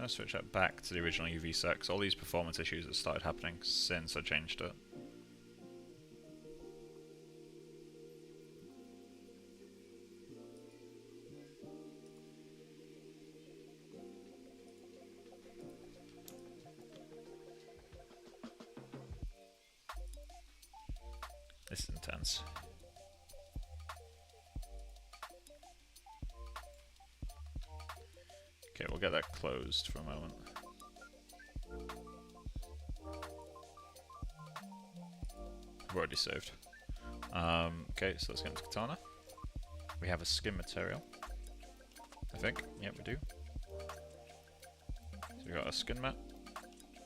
I'll switch that back to the original UV set, because all these performance issues have started happening since I changed it. This is intense. Okay, we'll get that closed for a moment. I've already saved. Okay, so let's get into Katana. We have a skin material, I think. Yep, we do. So we've got a skin map.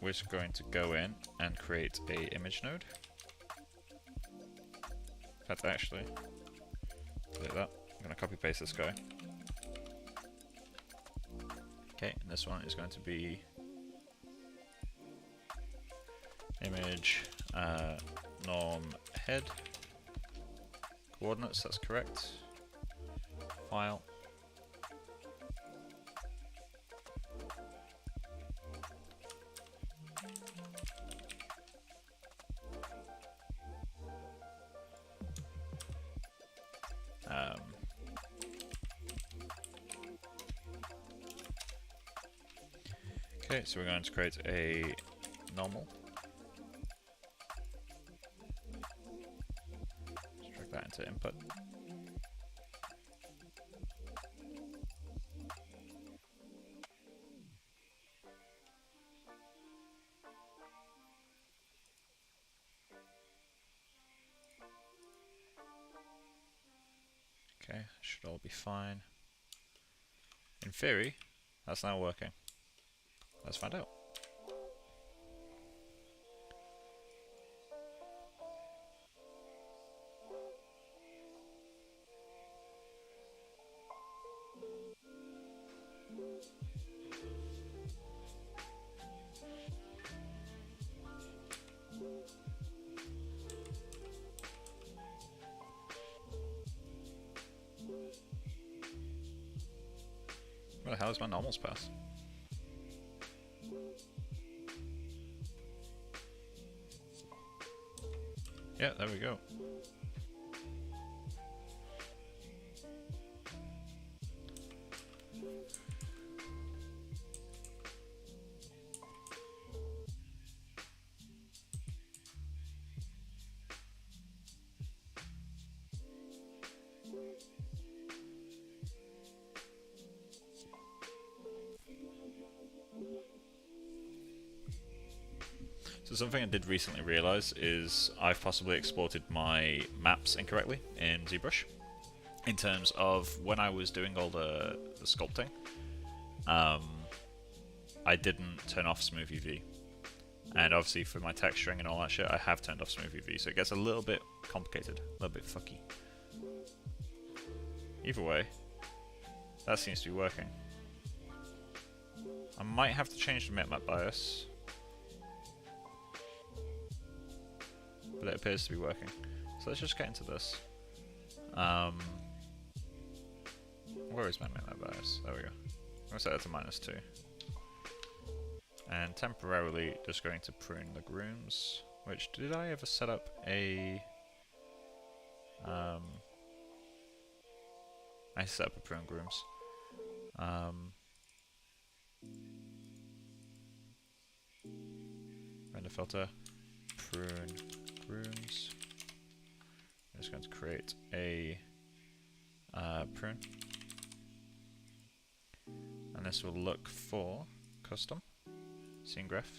We're just going to go in and create a image node. In fact, actually, delete that. I'm going to copy paste this guy. Okay, and this one is going to be image norm head. coordinates, that's correct. File. Okay, so we're going to create a normal. Let's drag that into input. Okay, should all be fine. In theory, that's now working. Let's find out. Where the hell is my normals pass? Yeah, there we go. So something I did recently realise is I've possibly exported my maps incorrectly in ZBrush. In terms of when I was doing all the sculpting, I didn't turn off Smooth UV. And obviously for my texturing and all that shit, I have turned off Smooth UV, so it gets a little bit complicated, a little bit fucky. Either way, that seems to be working. I might have to change the bitmap bias, but it appears to be working. So let's just get into this. Where is my bitmap bias? There we go. I'm going to set it to -2. And temporarily just going to prune the grooms. Which, did I ever set up a... I set up a prune grooms. Render filter, prune grooms. I'm just going to create a prune. And this will look for custom scene graph.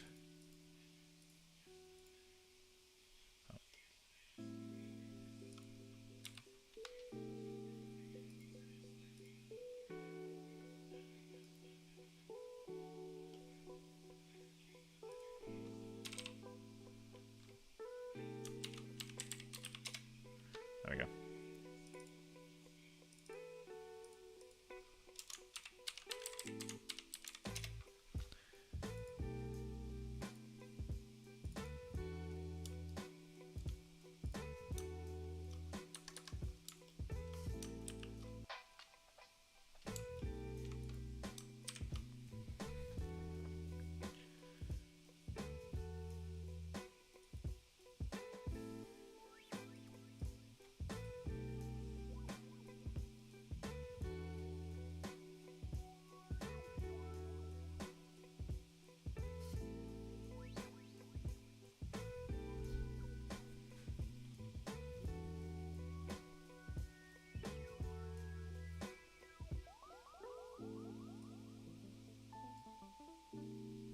There we go.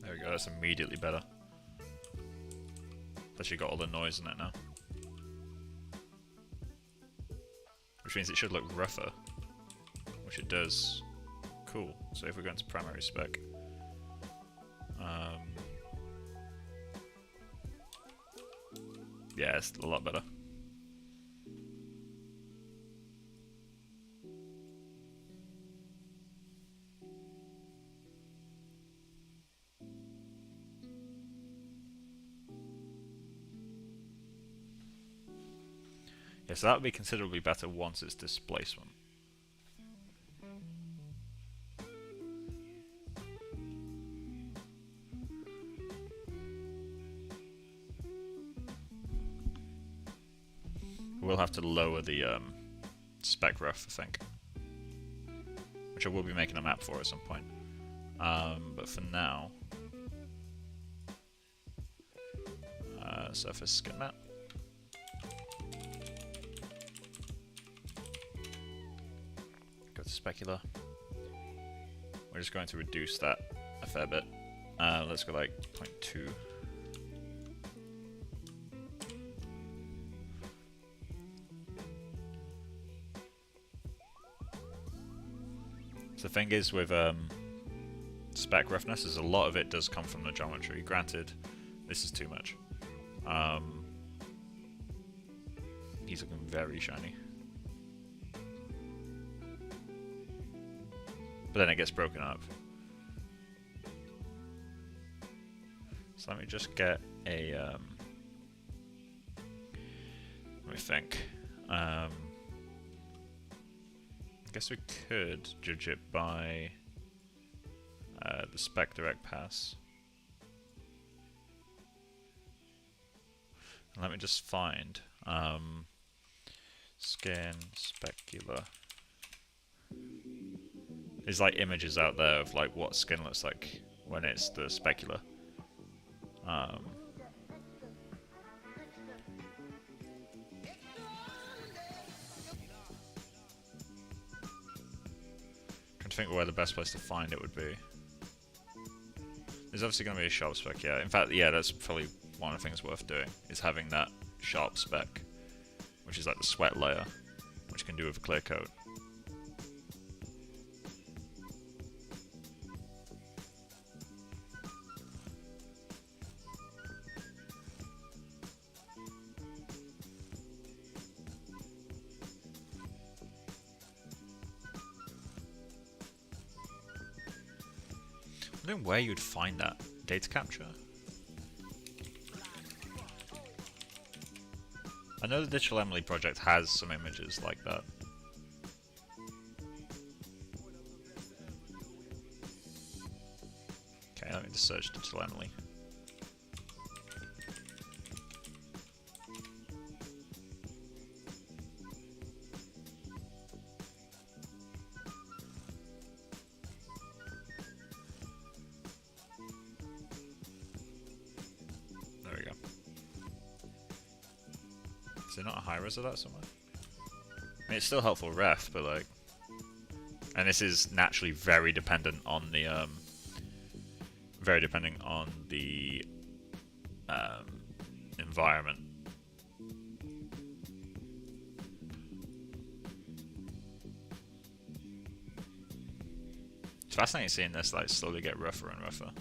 There we go, that's immediately better. Plus you got all the noise in it now. Which means it should look rougher. Which it does. Cool. So if we go into primary spec. Yeah, it's a lot better. Yeah, so that would be considerably better once it's displacement. We'll have to lower the spec ref, I think, which I will be making a map for at some point. But for now, surface skin map. Go to specular. We're just going to reduce that a fair bit. Let's go like 0.2. The thing is with spec roughness is a lot of it does come from the geometry. Granted, this is too much. He's looking very shiny. But then it gets broken up. So let me just get a let me think. I guess we could judge it by the spec direct pass. And let me just find skin specular. There's like images out there of like what skin looks like when it's the specular. Trying to think where the best place to find it would be. There's obviously going to be a sharp spec, yeah. In fact, yeah, that's probably one of the things worth doing, is having that sharp spec, which is like the sweat layer, which you can do with a clear coat. I don't know where you'd find that data capture. I know the Digital Emily project has some images like that. Okay, let me just search Digital Emily. Is there not a high res of that somewhere? I mean, it's still helpful ref, but like, and this is naturally very dependent on the environment. It's fascinating seeing this like slowly get rougher and rougher.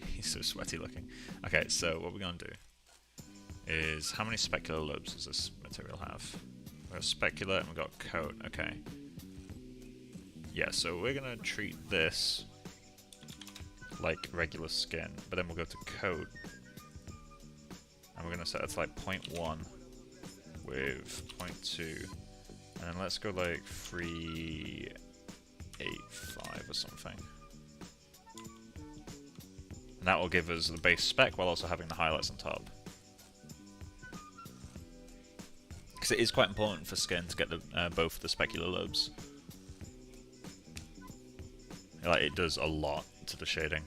He's so sweaty looking. Okay, so what we're gonna do is, how many specular lobes does this material have? We've got specular and we've got coat, okay. Yeah, so we're gonna treat this like regular skin, but then we'll go to coat, and we're gonna set it to like 0.1 with 0.2, and then let's go like 385 or something. And that will give us the base spec while also having the highlights on top. Because it is quite important for skin to get the both the specular lobes. Like, it does a lot to the shading.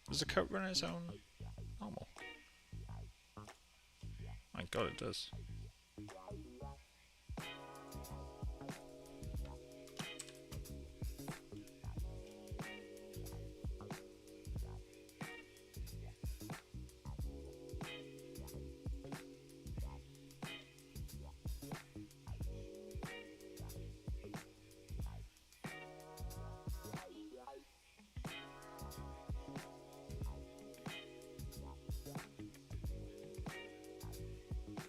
Does the coat run its own normal? My god, it does.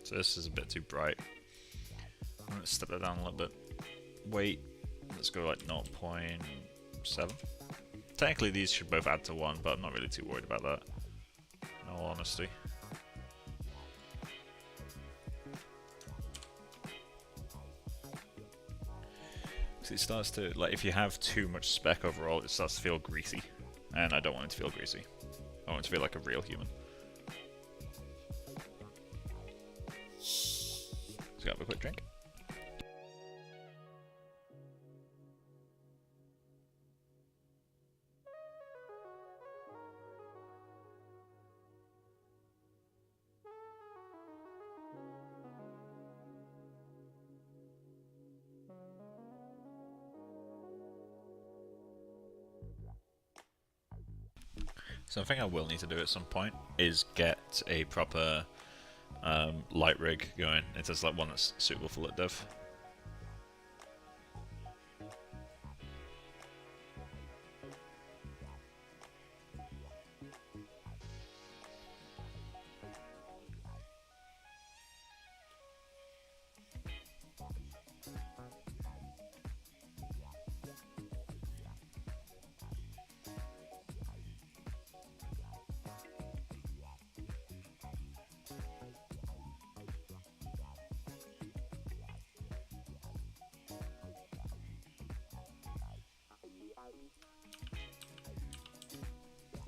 So this is a bit too bright. Let's step that down a little bit. Weight, let's go like 0.7. Technically these should both add to 1, but I'm not really too worried about that, in all honesty. It starts to, like, if you have too much spec overall, it starts to feel greasy. And I don't want it to feel greasy. I want it to feel like a real human. So have a quick drink. Something I will need to do at some point is get a proper light rig going. It's just like one that's suitable for lit dev.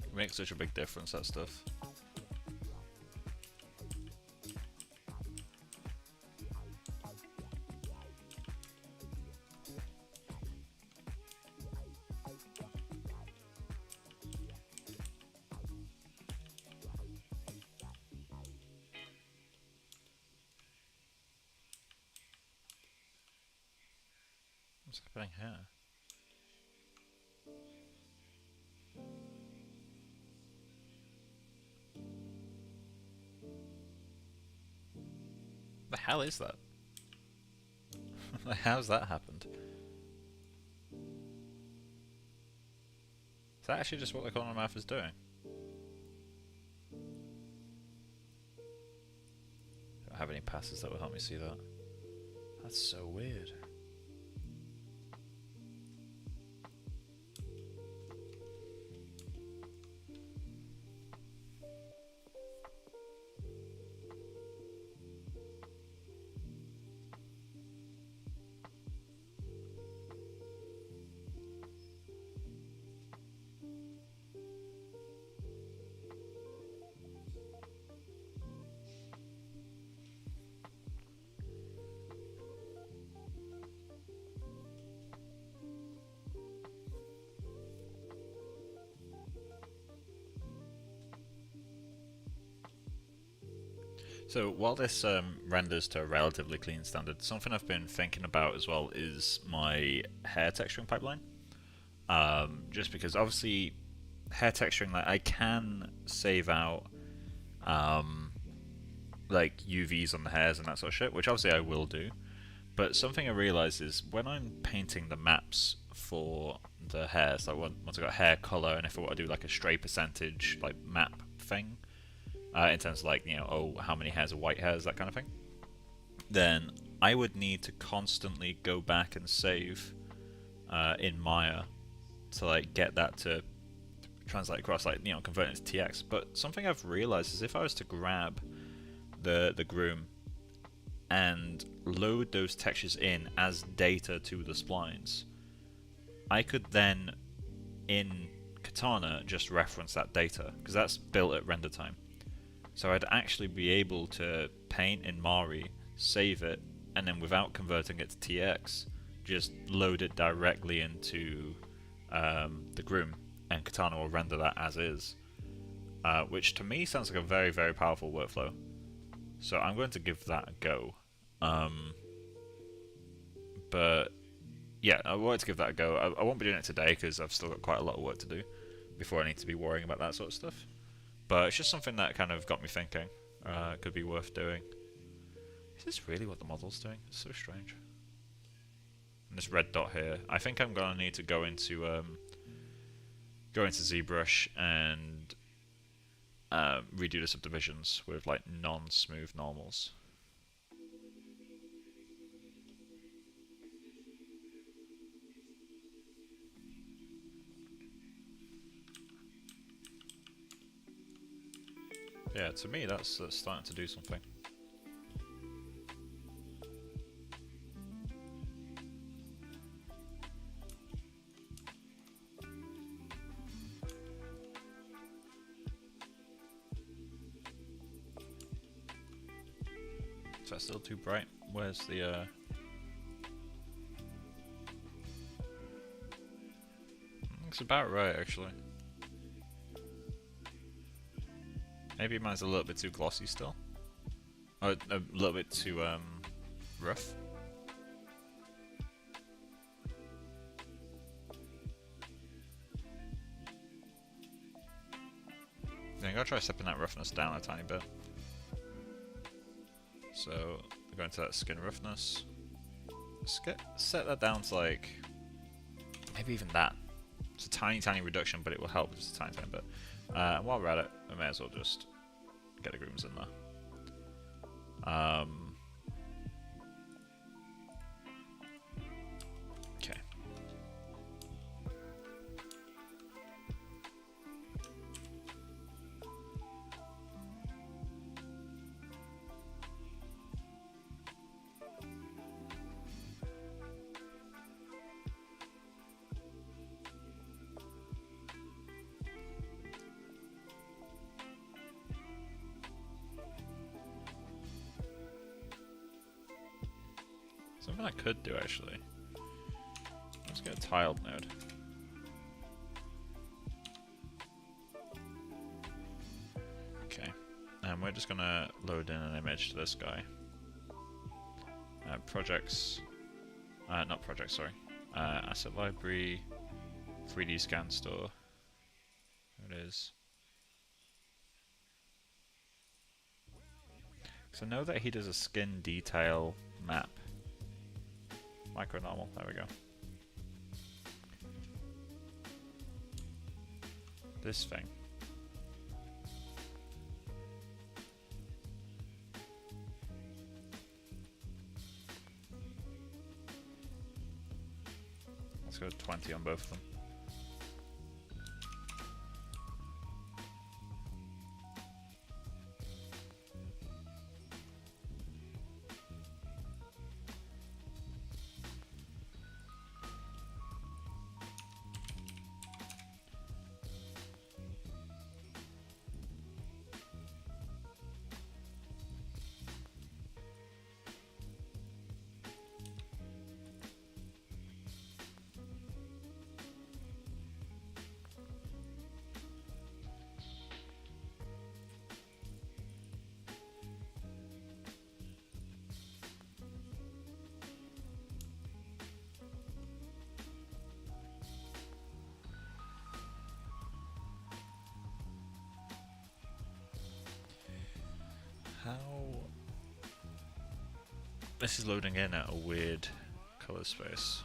It makes such a big difference, that stuff. What's happening here? The hell is that? How's that happened? Is that actually just what the corner mouth is doing? Don't have any passes that will help me see that. That's so weird. So while this renders to a relatively clean standard, something I've been thinking about as well is my hair texturing pipeline. Just because obviously hair texturing, like, I can save out like UVs on the hairs and that sort of shit, which obviously I will do. But something I realised is when I'm painting the maps for the hairs, like once I got hair color, and if I want to do like a stray percentage like map thing, in terms of like, you know, oh, how many hairs are white hairs, that kind of thing, then I would need to constantly go back and save in Maya to like get that to translate across, like, you know, convert it to TX. But something I've realized is if I was to grab the groom and load those textures in as data to the splines, I could then in Katana just reference that data, because that's built at render time. So I'd actually be able to paint in Mari, save it, and then without converting it to TX, just load it directly into the groom, and Katana will render that as is. Which to me sounds like a very, very powerful workflow. So I'm going to give that a go. But yeah, I wanted to give that a go. I won't be doing it today because I've still got quite a lot of work to do before I need to be worrying about that sort of stuff. But it's just something that kind of got me thinking. Could be worth doing. Is this really what the model's doing? It's so strange. And this red dot here, I think I'm gonna need to go into ZBrush and redo the subdivisions with like non-smooth normals. Yeah, to me that's starting to do something. Is that still too bright? Where's the Looks about right actually. Maybe mine's a little bit too glossy still. Or a little bit too rough. I think I'll try stepping that roughness down a tiny bit. So go into that skin roughness. Set that down to like maybe even that. It's a tiny reduction, but it will help just a tiny bit. While we're at it, we may as well just get the grooms in there. Okay. Something I could do actually. Let's get a tiled node. Okay, and we're just gonna load in an image to this guy. Projects, not projects, sorry. Asset library, 3D scan store. There it is. So I know that he does a skin detail map. Micro normal, there we go. This thing. Let's go 20 on both of them. How... This is loading in at a weird color space.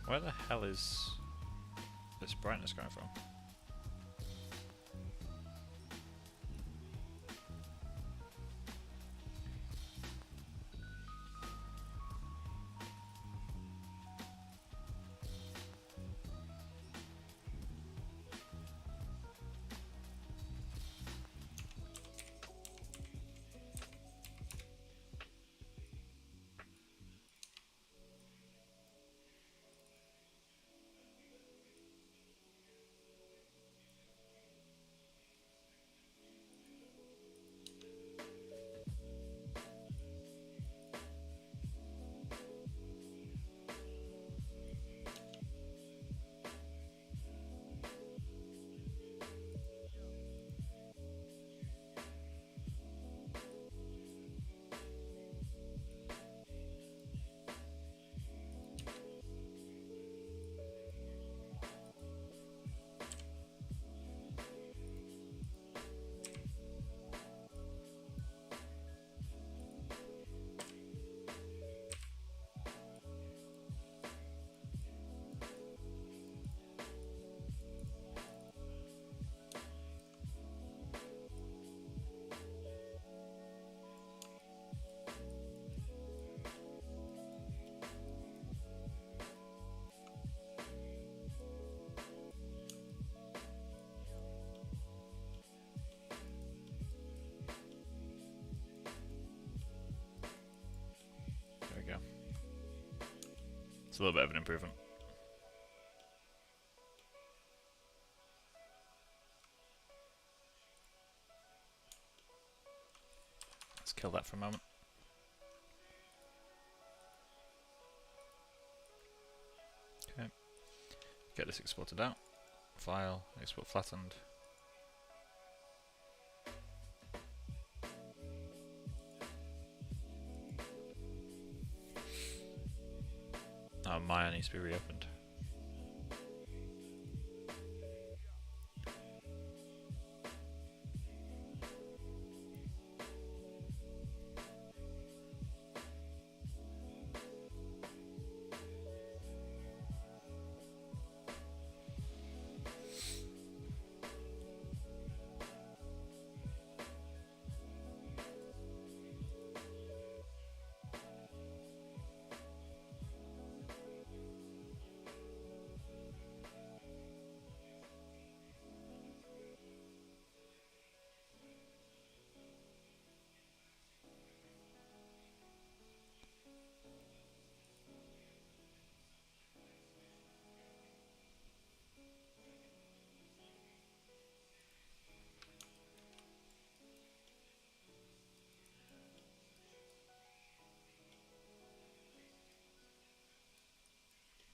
Where the hell is this brightness going from? It's a little bit of an improvement. Let's kill that for a moment. Okay. Get this exported out. File, export flattened. Oh, Maya needs to be reopened.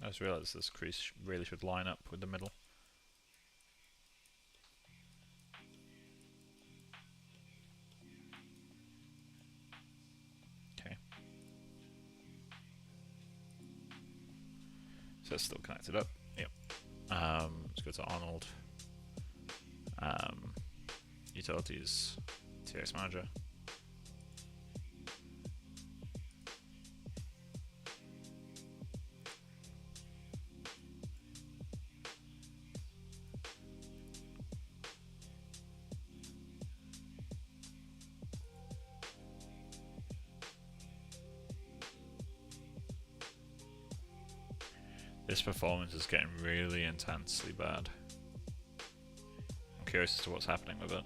I just realised this crease really should line up with the middle. Okay. So it's still connected up. Yep. Let's go to Arnold. Utilities, TX Manager. This performance is getting really intensely bad. I'm curious as to what's happening with it.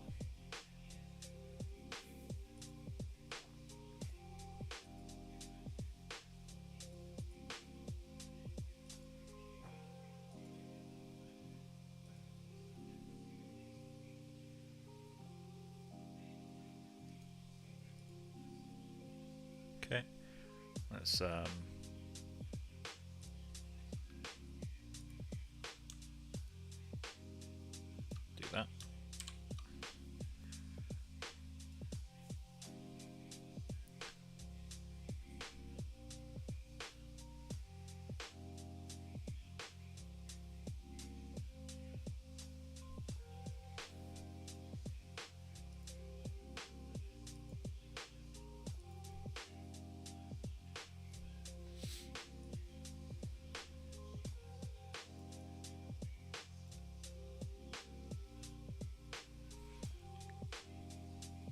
Okay, let's do that.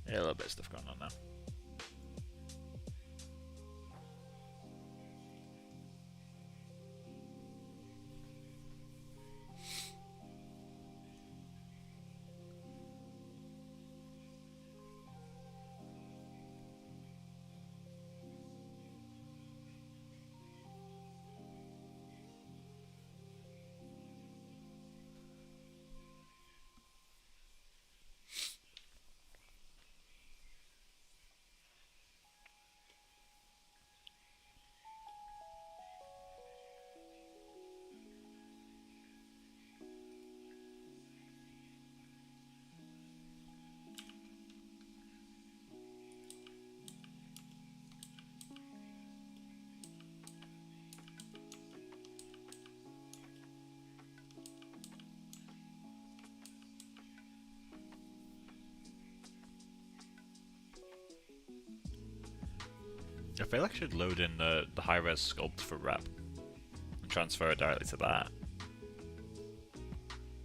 Yeah, a little bit of stuff going on now. I feel like I should load in the high-res sculpt for rep and transfer it directly to that,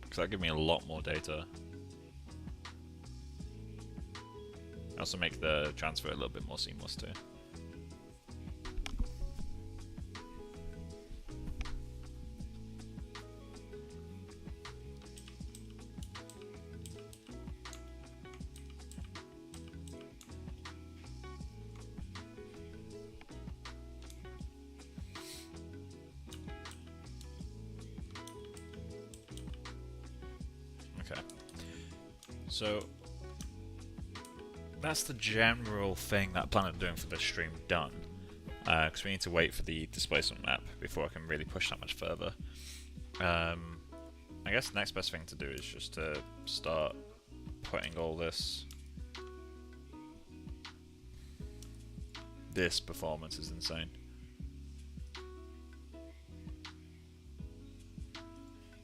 because that'd give me a lot more data. Also make the transfer a little bit more seamless too. Okay. So that's the general thing that I plan on doing for this stream done. Because we need to wait for the displacement map before I can really push that much further. I guess the next best thing to do is just to start putting all this. This performance is insane.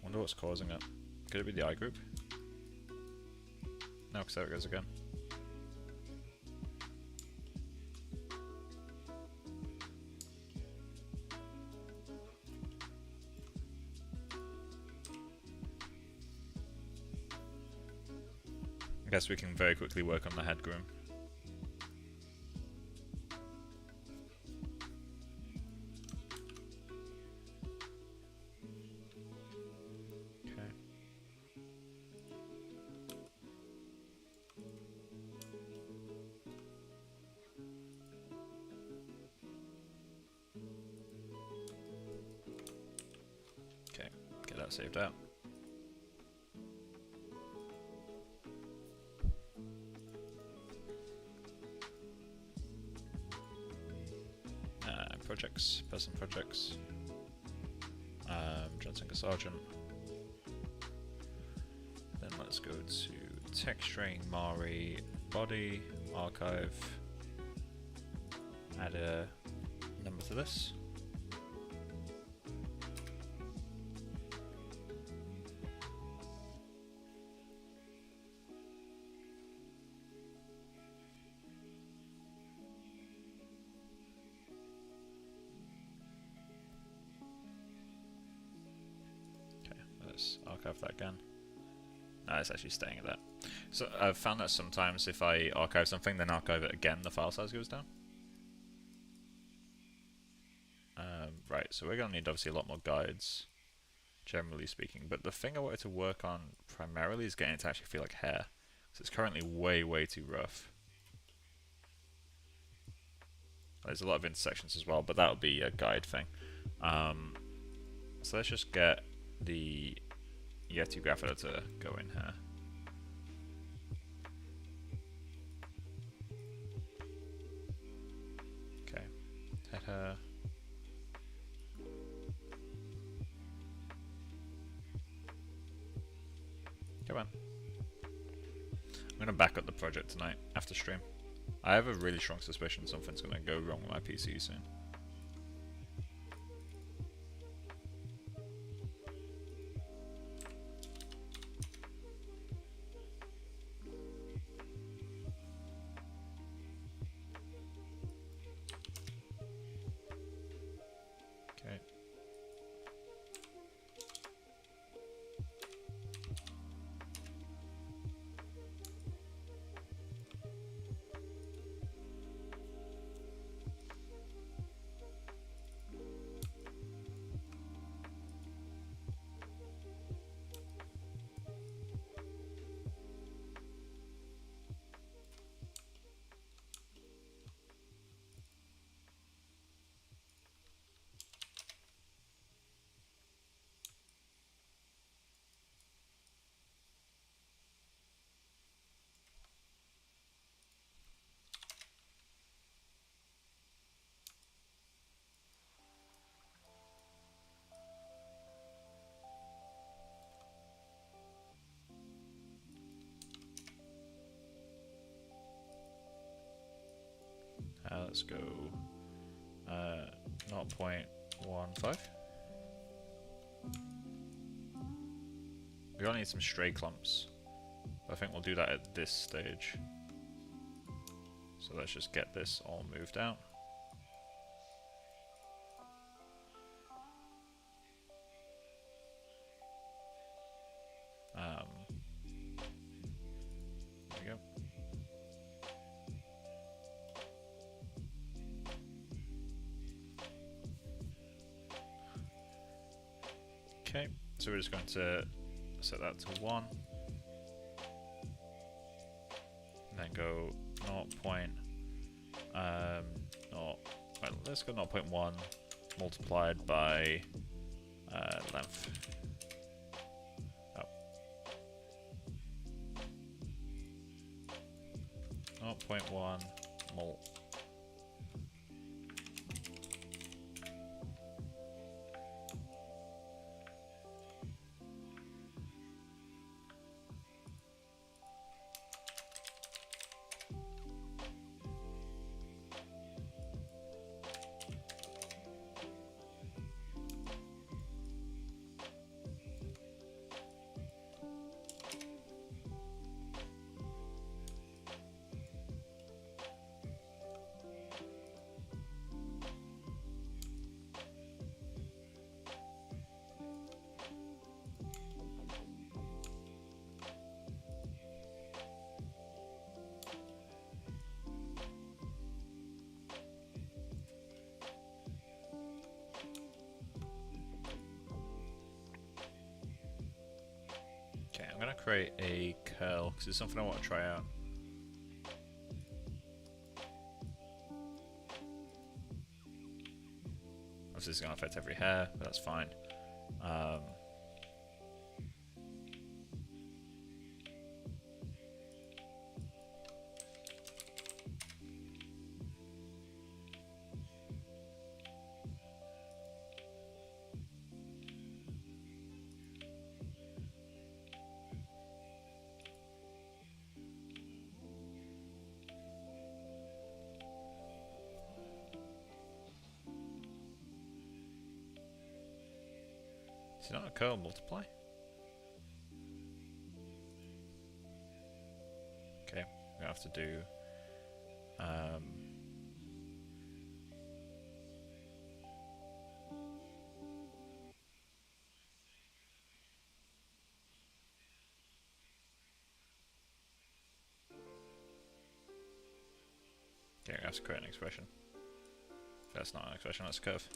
Wonder what's causing it. Could it be the I group? No, because there it goes again. I guess we can very quickly work on the head groom. Okay, get that saved out. Projects, person projects, John Singer Sargent. Then let's go to texturing, Mari, body, archive, add a number to this. Archive that again. No, it's actually staying at that. So I've found that sometimes if I archive something, then archive it again, the file size goes down. Right, so we're going to need obviously a lot more guides, generally speaking. But the thing I wanted to work on primarily is getting it to actually feel like hair. So it's currently way too rough. There's a lot of intersections as well, but that'll be a guide thing. So let's just get the Yeti graph editor go in here. Okay, header. Come on. I'm gonna back up the project tonight after stream. I have a really strong suspicion something's gonna go wrong with my PC soon. Let's go 0.15. We're gonna need some stray clumps. I think we'll do that at this stage. So let's just get this all moved out. There we go. Okay, so we're just going to set that to 1. And then go 0. Let's go 0.1 multiplied by length. Oh. 1.1 mul. Okay, I'm going to create a curl because it's something I want to try out. This is going to affect every hair, but that's fine. Is it not a curl multiply? Okay, we're gonna have to do okay, we have to create an expression. That's not an expression, that's a curve.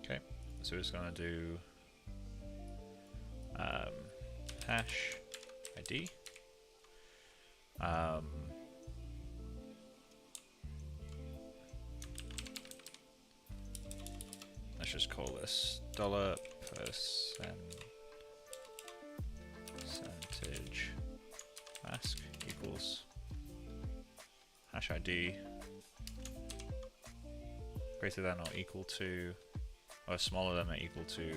Okay, so we're just gonna do hash ID. Let's just call this $percentage mask equals hash ID greater than or equal to, or smaller than or equal to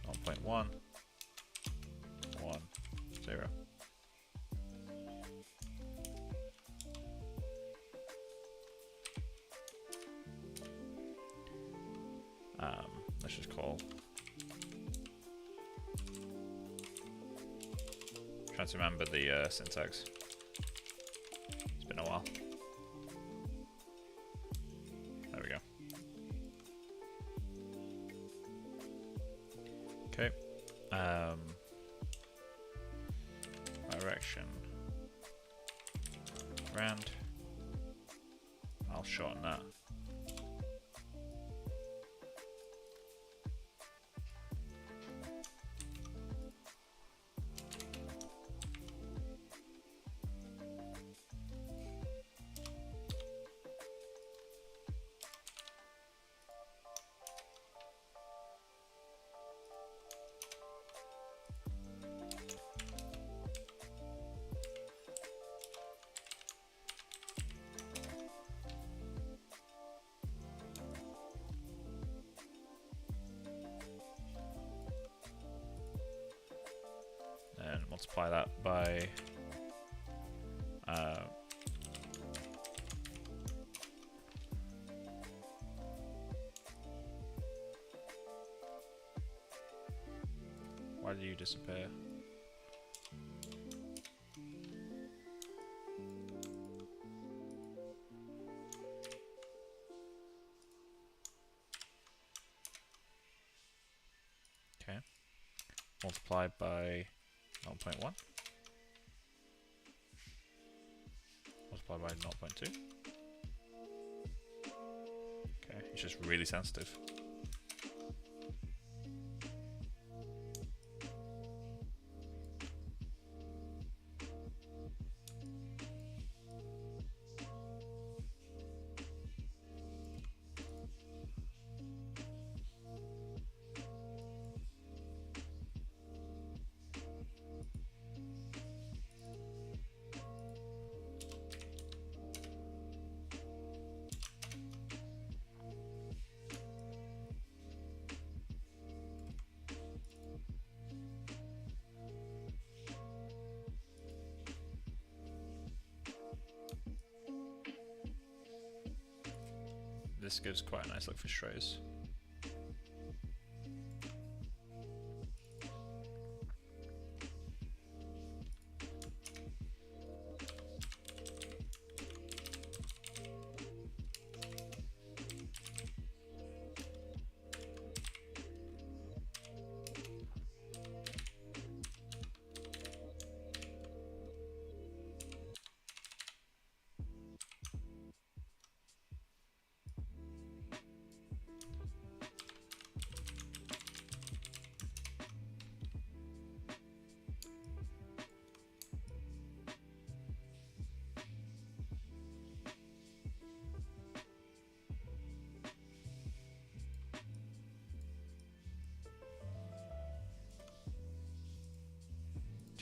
1.1, 1, 0. Let's just call. Trying to remember the syntax. It's been a while. There we go. Okay. Direction. Round. I'll shorten that. And multiply that by why did you disappear? Okay, multiply by 0.1. Multiply by 0.2. Okay, it's just really sensitive. this gives quite a nice look for strays.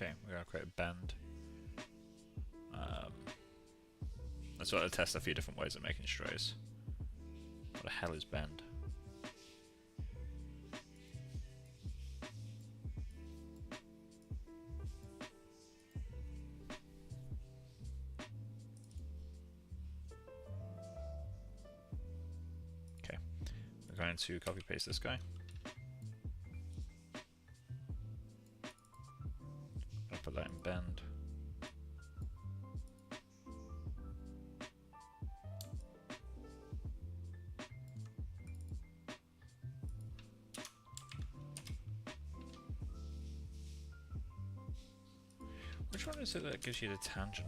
Okay, we're going to create a bend. Let's sort of test a few different ways of making strays. What the hell is bend? Okay, we're going to copy paste this guy. I'll put that in bend. Which one is it that gives you the tangent?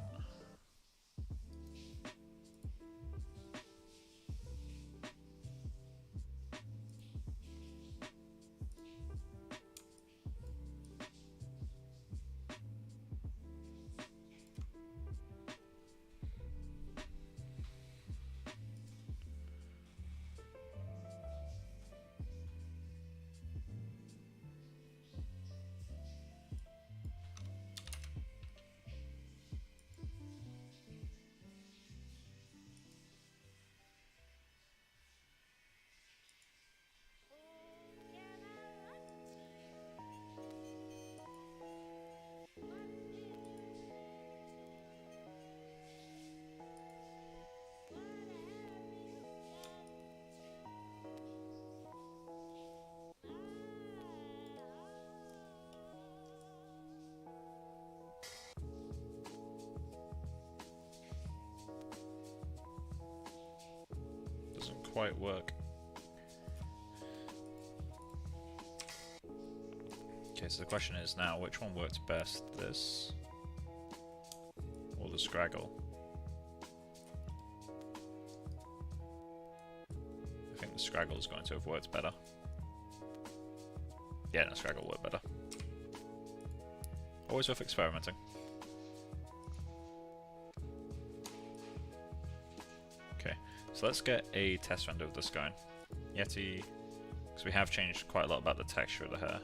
Doesn't quite work. Okay, so the question is now, which one works best? This or the scraggle? I think the scraggle is going to have worked better. Yeah, the scraggle worked better. Always worth experimenting. Okay, so let's get a test render of this going. Yeti, because we have changed quite a lot about the texture of the hair.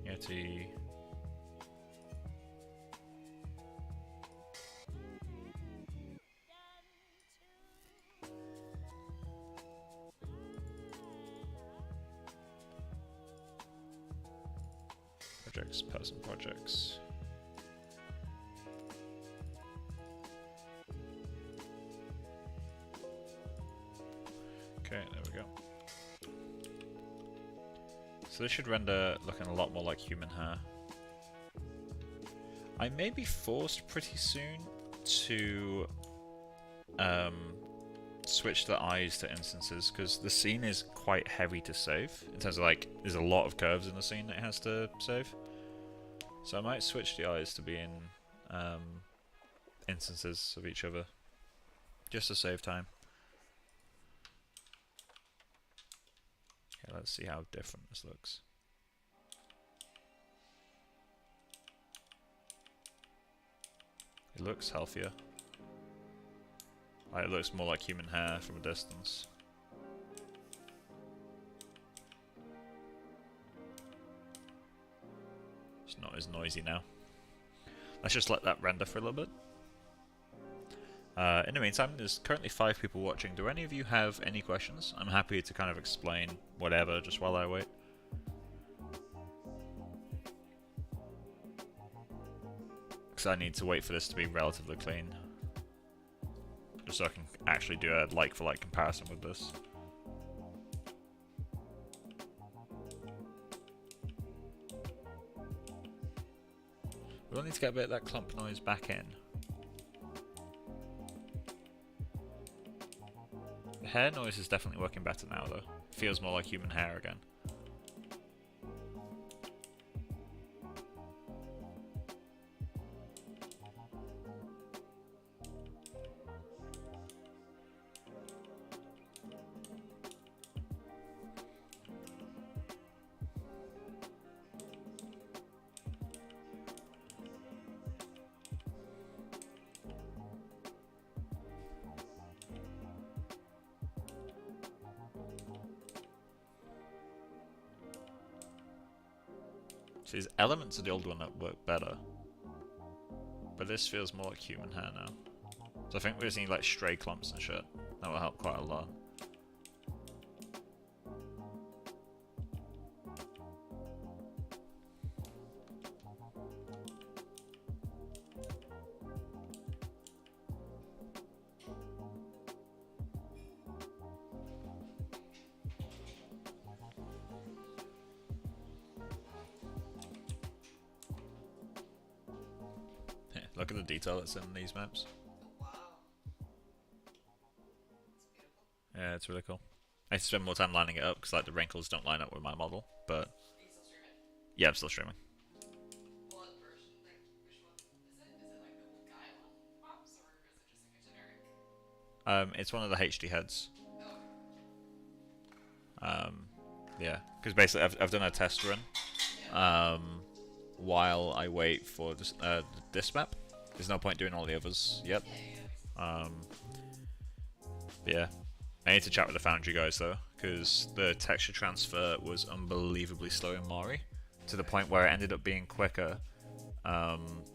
Yeti. Projects, person projects. Okay, there we go. So this should render looking a lot more like human hair. I may be forced pretty soon to switch the eyes to instances, because the scene is quite heavy to save, in terms of like, there's a lot of curves in the scene that it has to save. So I might switch the eyes to being instances of each other, just to save time. Okay, let's see how different this looks. It looks healthier. Like, it looks more like human hair from a distance. It's not as noisy now. Let's just let that render for a little bit. In the meantime, there's currently 5 people watching. Do any of you have any questions? I'm happy to kind of explain whatever just while I wait. because I need to wait for this to be relatively clean. Just so I can actually do a like-for-like comparison with this. We'll need to get a bit of that clump noise back in. The hair noise is definitely working better now though. Feels more like human hair again. So there's elements of the old one that work better, but this feels more like human hair now. So I think we just need like stray clumps and shit. That will help quite a lot. Look at the detail that's in these maps. Wow. It's beautiful. Yeah, it's really cool. I need to spend more time lining it up because like the wrinkles don't line up with my model, but Are you still streaming? yeah, I'm still streaming. What version? Like, which one is it? Is it like the old guy one? Pops, or is it just like a generic? It's one of the HD heads. Oh. Yeah, because basically I've done a test run. Yeah. While I wait for this map. There's no point doing all the others yet. Yeah. Yeah, I need to chat with the Foundry guys though, because the texture transfer was unbelievably slow in Mari, to the point where it ended up being quicker.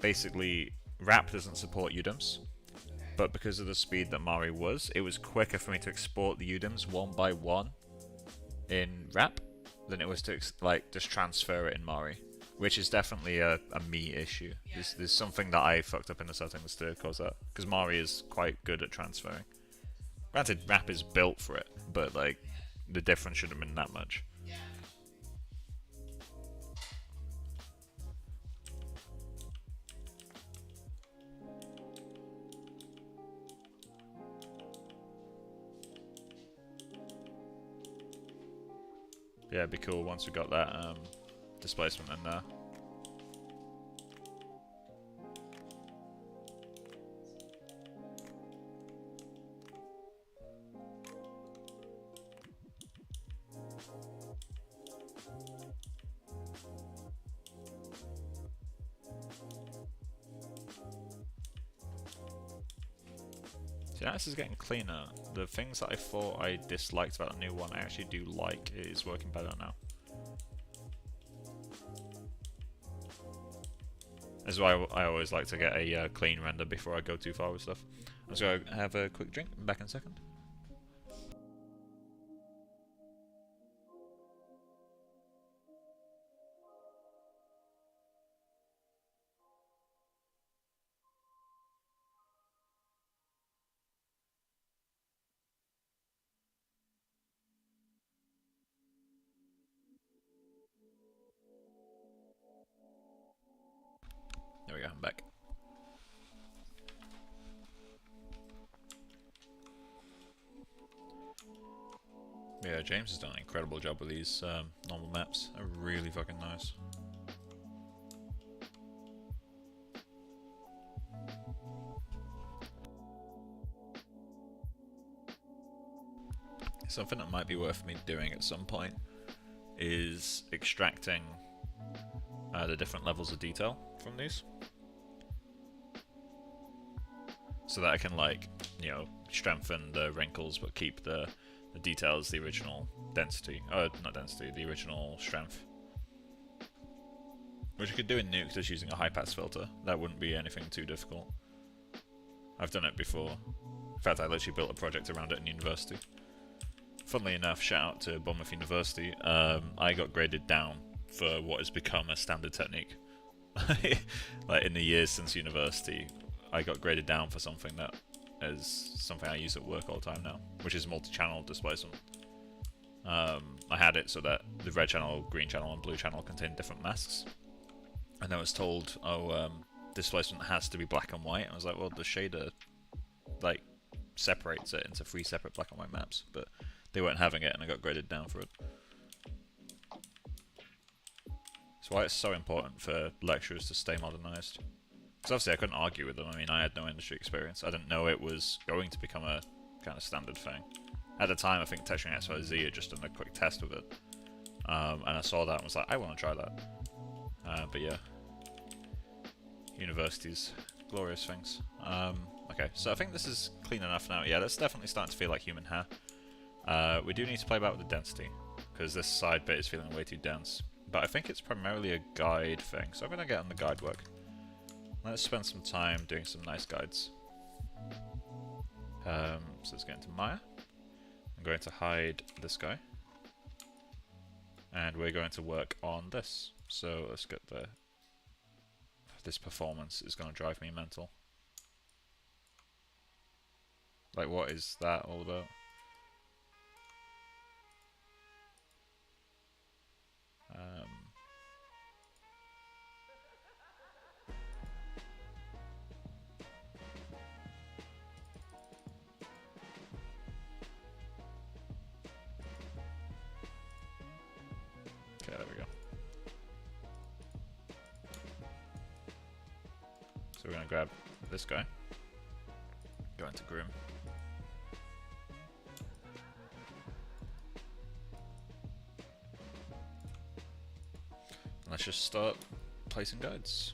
Basically, Wrap doesn't support UDIMs, but because of the speed that Mari was, it was quicker for me to export the UDIMs one by one in Wrap than it was to like just transfer it in Mari. Which is definitely a me issue. Yeah. There's something that I fucked up in the settings to cause that. Because Mari is quite good at transferring. Granted, Wrap is built for it, but like the difference shouldn't have been that much. Yeah. Yeah, it'd be cool once we got that displacement in there. See, now this is getting cleaner. The things that I thought I disliked about the new one, I actually do like. It is working better now. This is why I always like to get a clean render before I go too far with stuff. I'm just going to have a quick drink. I'm back in a second. There we go, I'm back. Yeah, James has done an incredible job with these normal maps. They're really fucking nice. Something that might be worth me doing at some point is extracting the different levels of detail from these, so that I can, like, you know, strengthen the wrinkles but keep the details, the original density. Oh, not density, the original strength. Which I could do in Nuke just using a high pass filter. That wouldn't be anything too difficult. I've done it before. In fact, I literally built a project around it in university. Funnily enough, shout out to Bournemouth University, I got graded down for what has become a standard technique Like in the years since university, I got graded down for something that is something I use at work all the time now, which is multi-channel displacement. I had it so that the red channel, green channel, and blue channel contain different masks, and I was told, oh, displacement has to be black and white. I was like, well, the shader like separates it into 3 separate black and white maps, but they weren't having it, and I got graded down for it. That's why it's so important for lecturers to stay modernised. Because obviously I couldn't argue with them. I mean, I had no industry experience. I didn't know it was going to become a kind of standard thing. At the time, I think Texturing XYZ had just done a quick test with it. And I saw that and was like, I want to try that. But yeah. Universities. Glorious things. Okay, so I think this is clean enough now. Yeah, that's definitely starting to feel like human hair. We do need to play about with the density, because this side bit is feeling way too dense. But I think it's primarily a guide thing, so I'm going to get on the guide work. Let's spend some time doing some nice guides. So let's get into Maya. I'm going to hide this guy. And we're going to work on this. So let's get the... This performance is going to drive me mental. Like, what is that all about? Okay, there we go. So we're going to grab this guy, go into Groom. Let's just start placing guides.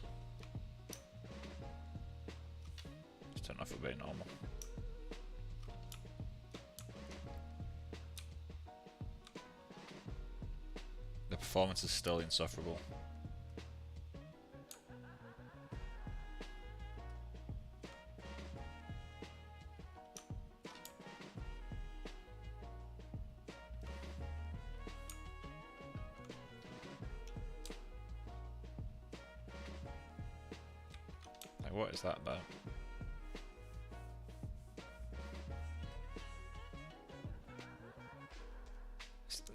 Just turn off a bit normal. The performance is still insufferable. Like, what is that about?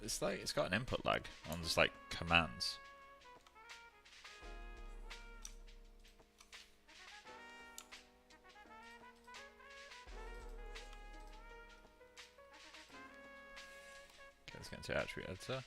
It's like it's got an input lag on just like commands. Okay, let's get into attribute editor.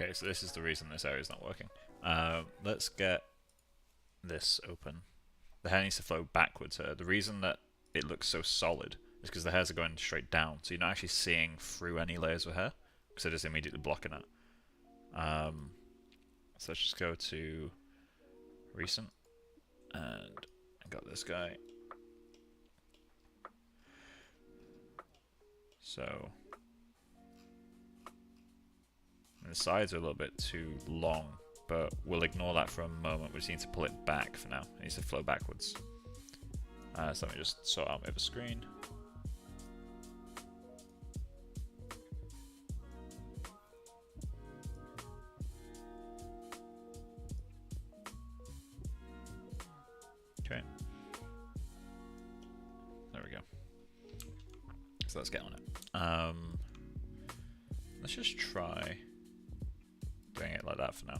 Okay, so this is the reason this area is not working. Let's get this open. The hair needs to flow backwards here. The reason that it looks so solid is because the hairs are going straight down, so you're not actually seeing through any layers of hair, because they're just immediately blocking it. So let's just go to recent, and I got this guy. So the sides are a little bit too long, but we'll ignore that for a moment. We just need to pull it back for now. It needs to flow backwards. So let me just sort out my other screen. Okay. There we go. So let's get on it. Let's just try doing it like that for now.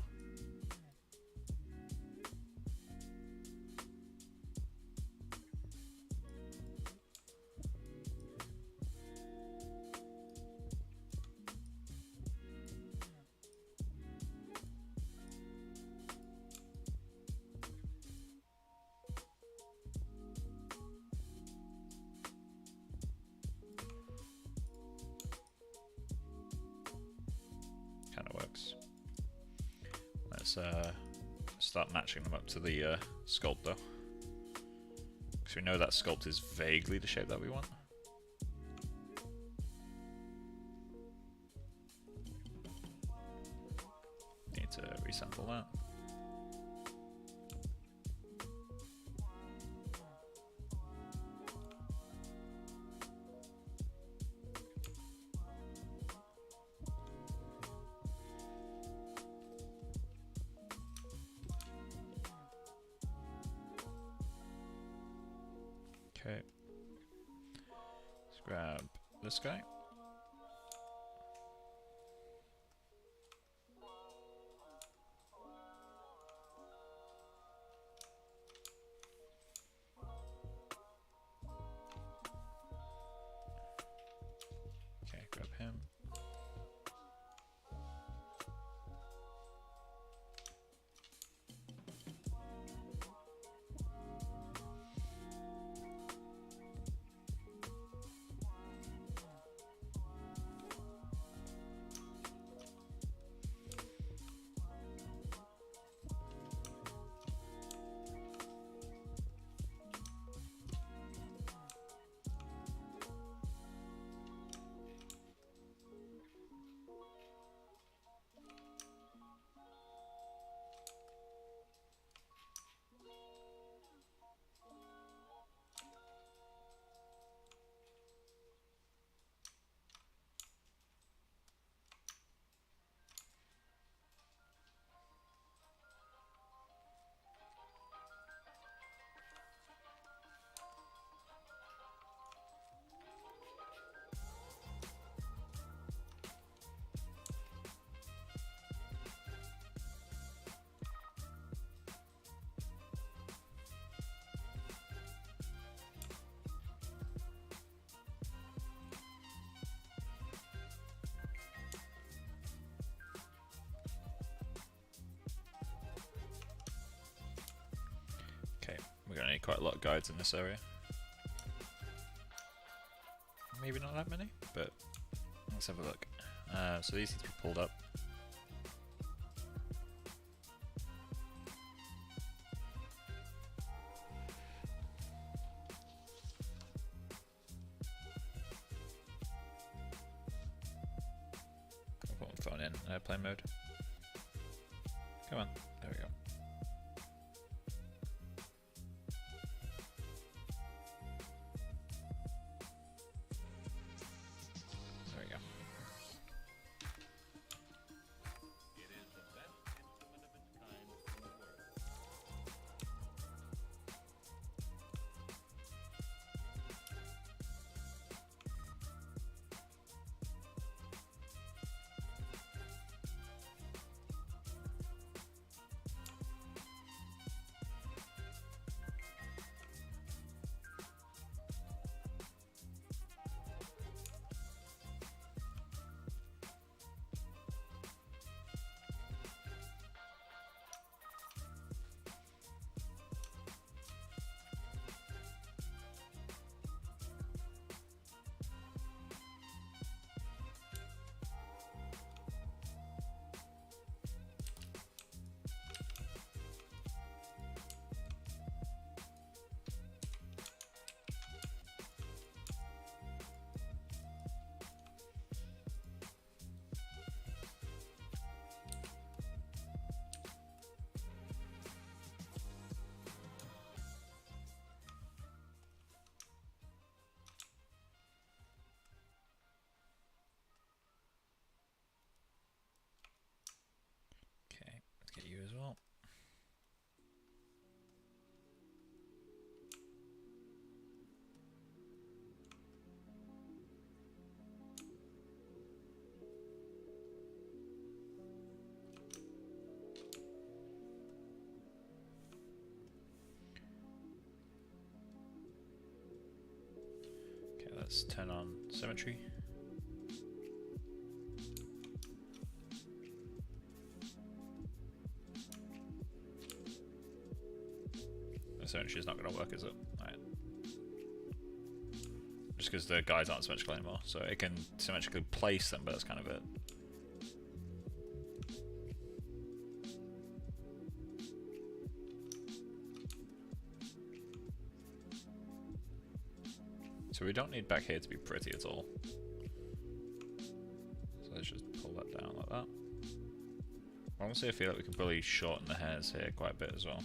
Let's start matching them up to the sculpt though. Because we know that sculpt is vaguely the shape that we want. Need to resample that. Okay, let's grab this guy. Okay, grab him. We're going to need quite a lot of guides in this area. Maybe not that many, but let's have a look. So these need to be pulled up. I'll put my phone in airplane mode. Come on, there we go. Get you as well. Okay, let's turn on symmetry. Symmetry is not going to work, is it? Right. Just because the guys aren't symmetrical anymore, so it can symmetrically place them, but that's kind of it. So we don't need back here to be pretty at all. So let's just pull that down like that. Honestly, I feel like we can probably shorten the hairs here quite a bit as well.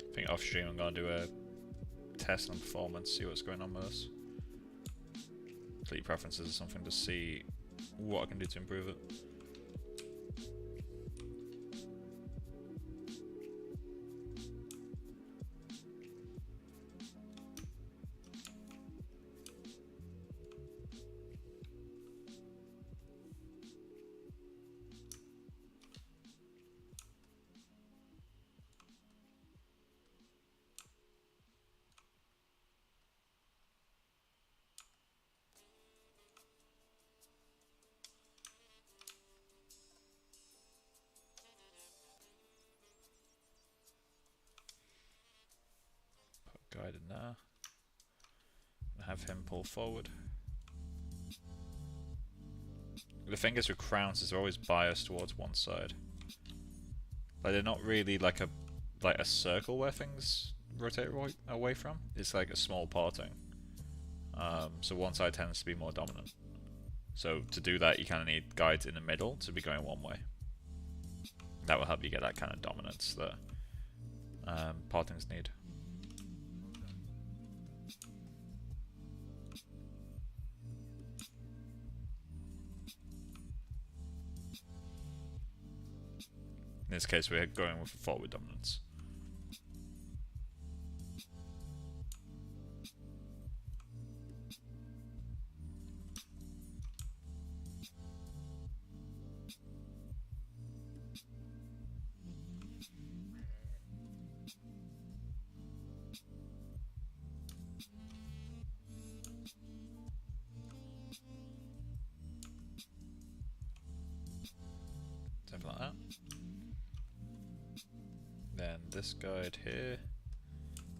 I think off stream I'm going to do a test on performance, see what's going on with this. Delete preferences or something to see what I can do to improve it. Guide in there. Have him pull forward. The thing is with crowns is they're always biased towards one side. Like they're not really like a circle where things rotate away from. It's like a small parting. So one side tends to be more dominant. So to do that you kind of need guides in the middle to be going one way. That will help you get that kind of dominance that partings need. In this case, we're going with a forward dominance. Something like that. Then this guide here,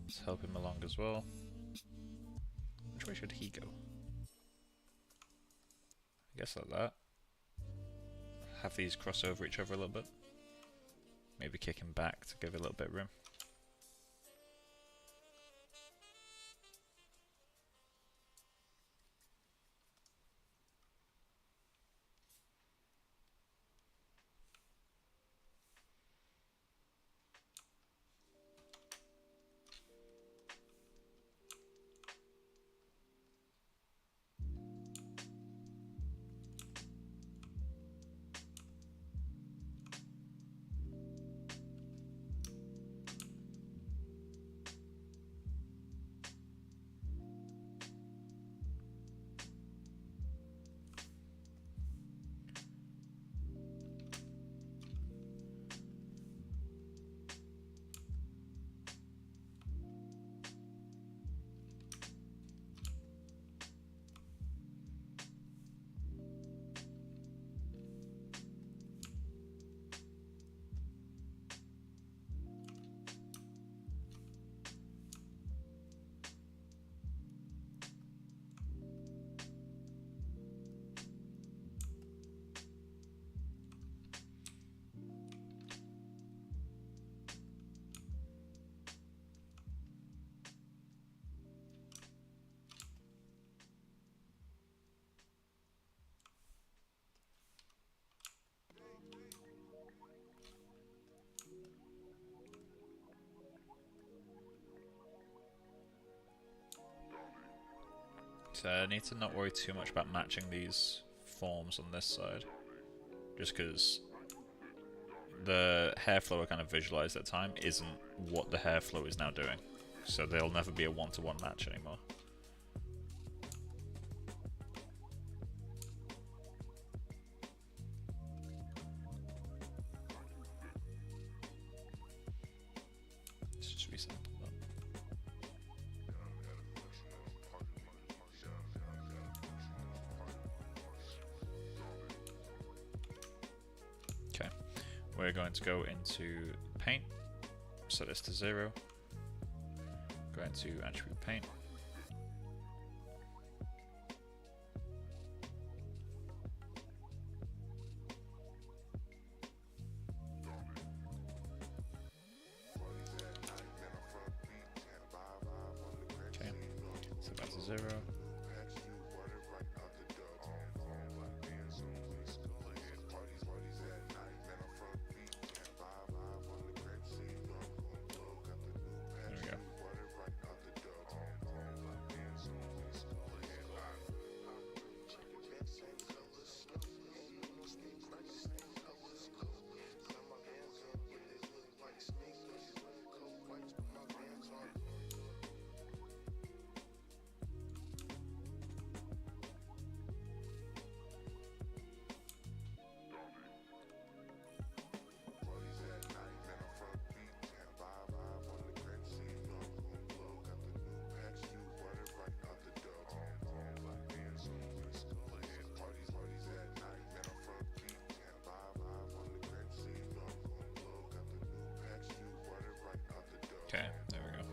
let's help him along as well. Which way should he go? I guess like that. Have these cross over each other a little bit. Maybe kick him back to give it a little bit of room. So I need to not worry too much about matching these forms on this side, just because the hair flow I kind of visualized at the time isn't what the hair flow is now doing. So they'll never be a one-to-one match anymore. Let's just resample that. Okay, we're going to go into paint, set this to 0, go into attribute paint. Okay, set that to 0. Okay, there we go.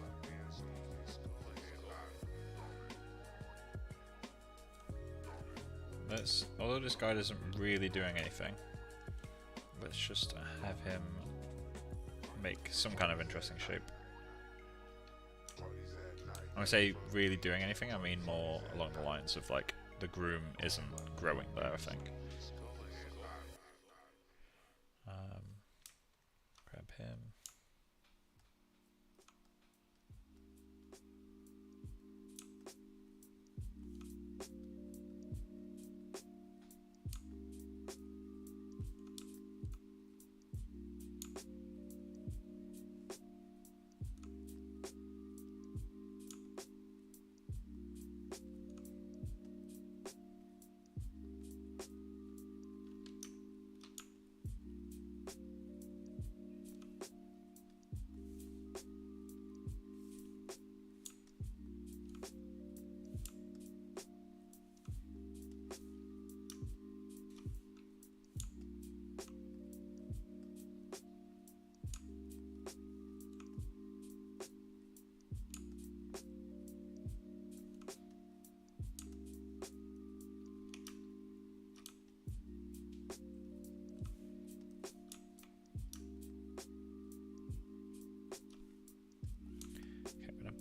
Although this guy isn't really doing anything, let's just have him make some kind of interesting shape. When I say really doing anything, I mean more along the lines of like the groom isn't growing there, I think. Grab him.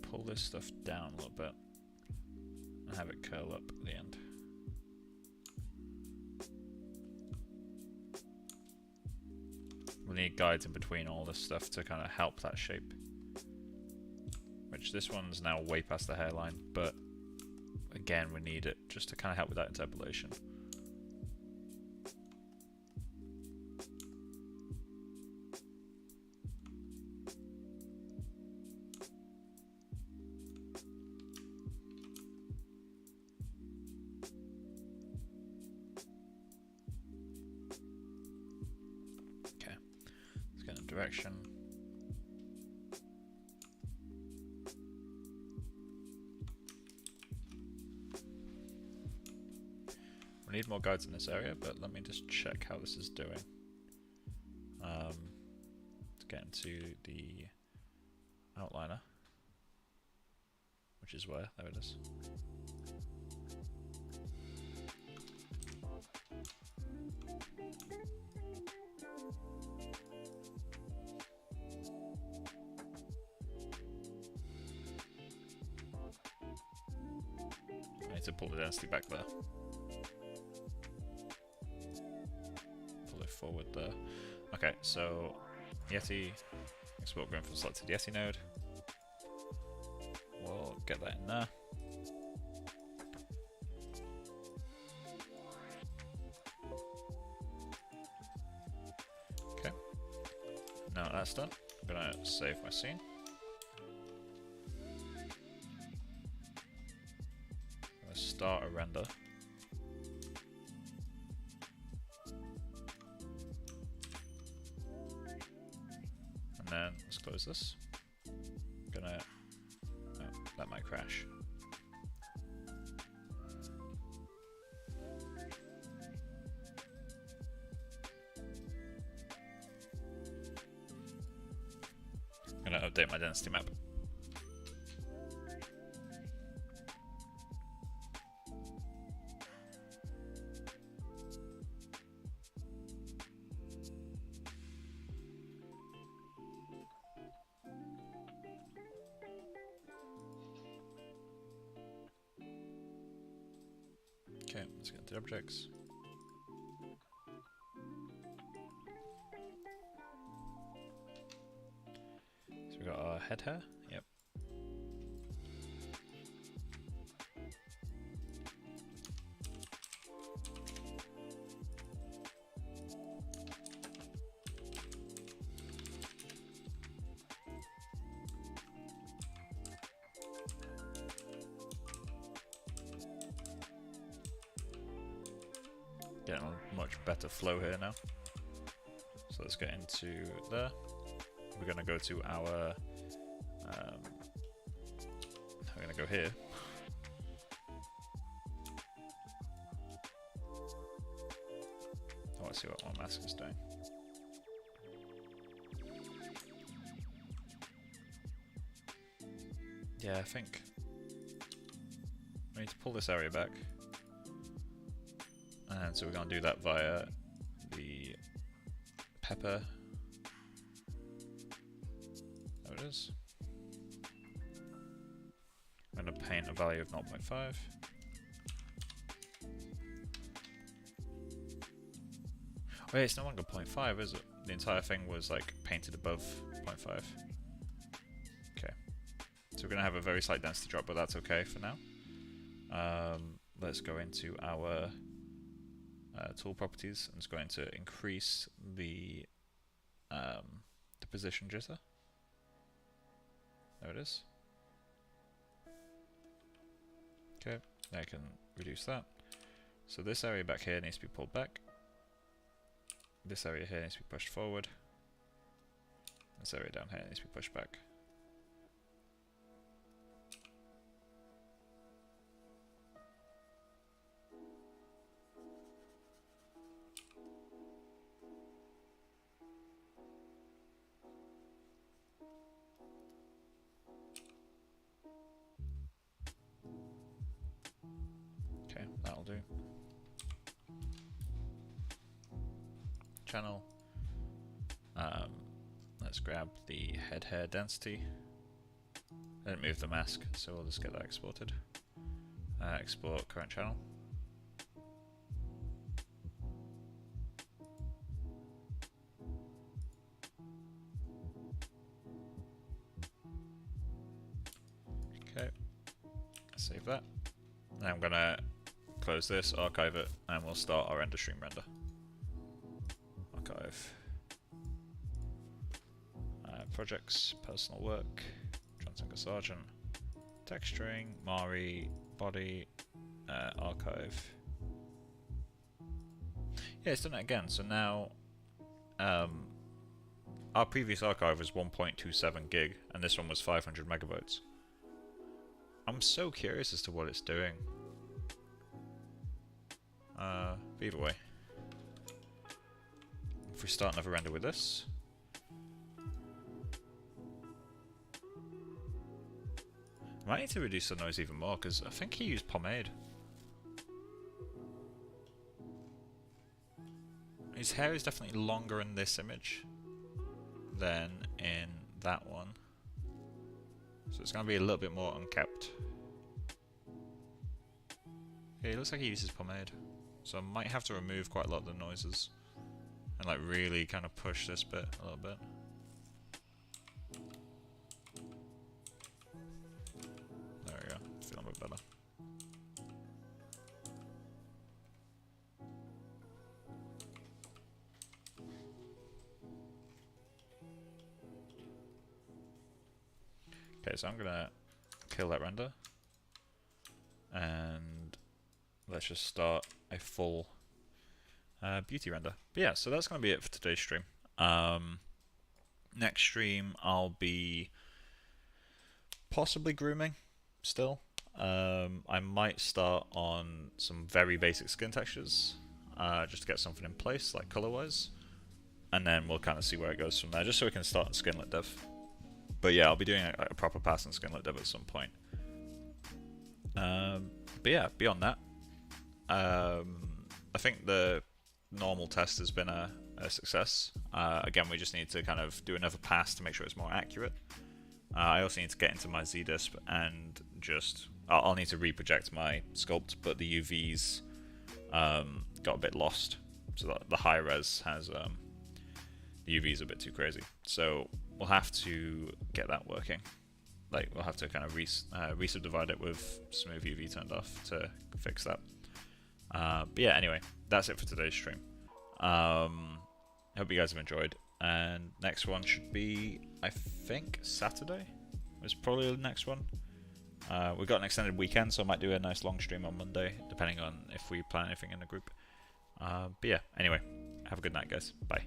Pull this stuff down a little bit and have it curl up at the end. We need guides in between all this stuff to kind of help that shape. Which this one's now way past the hairline, but again we need it just to kind of help with that interpolation. Direction. We need more guides in this area, but let me just check how this is doing. To get into the outliner, which is where? There it is. To pull the density back there. Pull it forward there. Okay, so Yeti, export groom from selected Yeti node. We'll get that in there. Now that that's done, I'm gonna save my scene. I'm gonna start a render. And then let's close this. I'm gonna that might crash. I'm gonna update my density map. Okay, let's get into objects. So we got our head hair. Yep. Getting a much better flow here now. So let's get into there. We're going to go to our. We're going to go here. Oh, let's see what my mask is doing. Yeah, I think we need to pull this area back. And so we're going to do that via the pepper. There it is. I'm going to paint a value of 0.5. Wait, it's no longer 0.5, is it? The entire thing was like painted above 0.5. Okay. So we're going to have a very slight density drop, but that's okay for now. Let's go into our tool properties. I'm just going to increase the position jitter. There it is. Okay, now I can reduce that. So this area back here needs to be pulled back. This area here needs to be pushed forward. This area down here needs to be pushed back. Okay, that'll do. Channel. Let's grab the head hair density. I didn't move the mask, so we'll just get that exported. Export current channel. Okay, save that. Now I'm gonna close this, archive it, and we'll start our render stream render. Archive. Projects, personal work, John Singer Sargent, texturing, Mari, body, archive. Yeah, it's done it again. So now, our previous archive was 1.27 gig, and this one was 500 megabytes. I'm so curious as to what it's doing. But either way, if we start another render with this. I might need to reduce the noise even more, because I think he used pomade. His hair is definitely longer in this image than in that one. So it's going to be a little bit more unkept. Yeah, it looks like he uses pomade. So I might have to remove quite a lot of the noises. And like really kind of push this bit a little bit. Feeling a bit better. Okay, so I'm gonna kill that render, and let's just start a full beauty render. But yeah, so that's gonna be it for today's stream. Next stream I'll be possibly grooming still. I might start on some very basic skin textures, just to get something in place, like color-wise, and then we'll kind of see where it goes from there, just so we can start skinlet dev. But yeah, I'll be doing a proper pass on skinlet dev at some point. But yeah, beyond that, I think the normal test has been a success. Again, we just need to kind of do another pass to make sure it's more accurate. I also need to get into my ZDisp and just... I'll need to reproject my sculpt, but the UVs got a bit lost. So the high res has... the UVs a bit too crazy. So we'll have to get that working. Like, we'll have to kind of re-subdivide it with smooth UV turned off to fix that. But yeah, anyway, that's it for today's stream. Hope you guys have enjoyed. And next one should be, I think, Saturday is probably the next one. We've got an extended weekend, so I might do a nice long stream on Monday, depending on if we plan anything in the group. But yeah, anyway, have a good night, guys. Bye.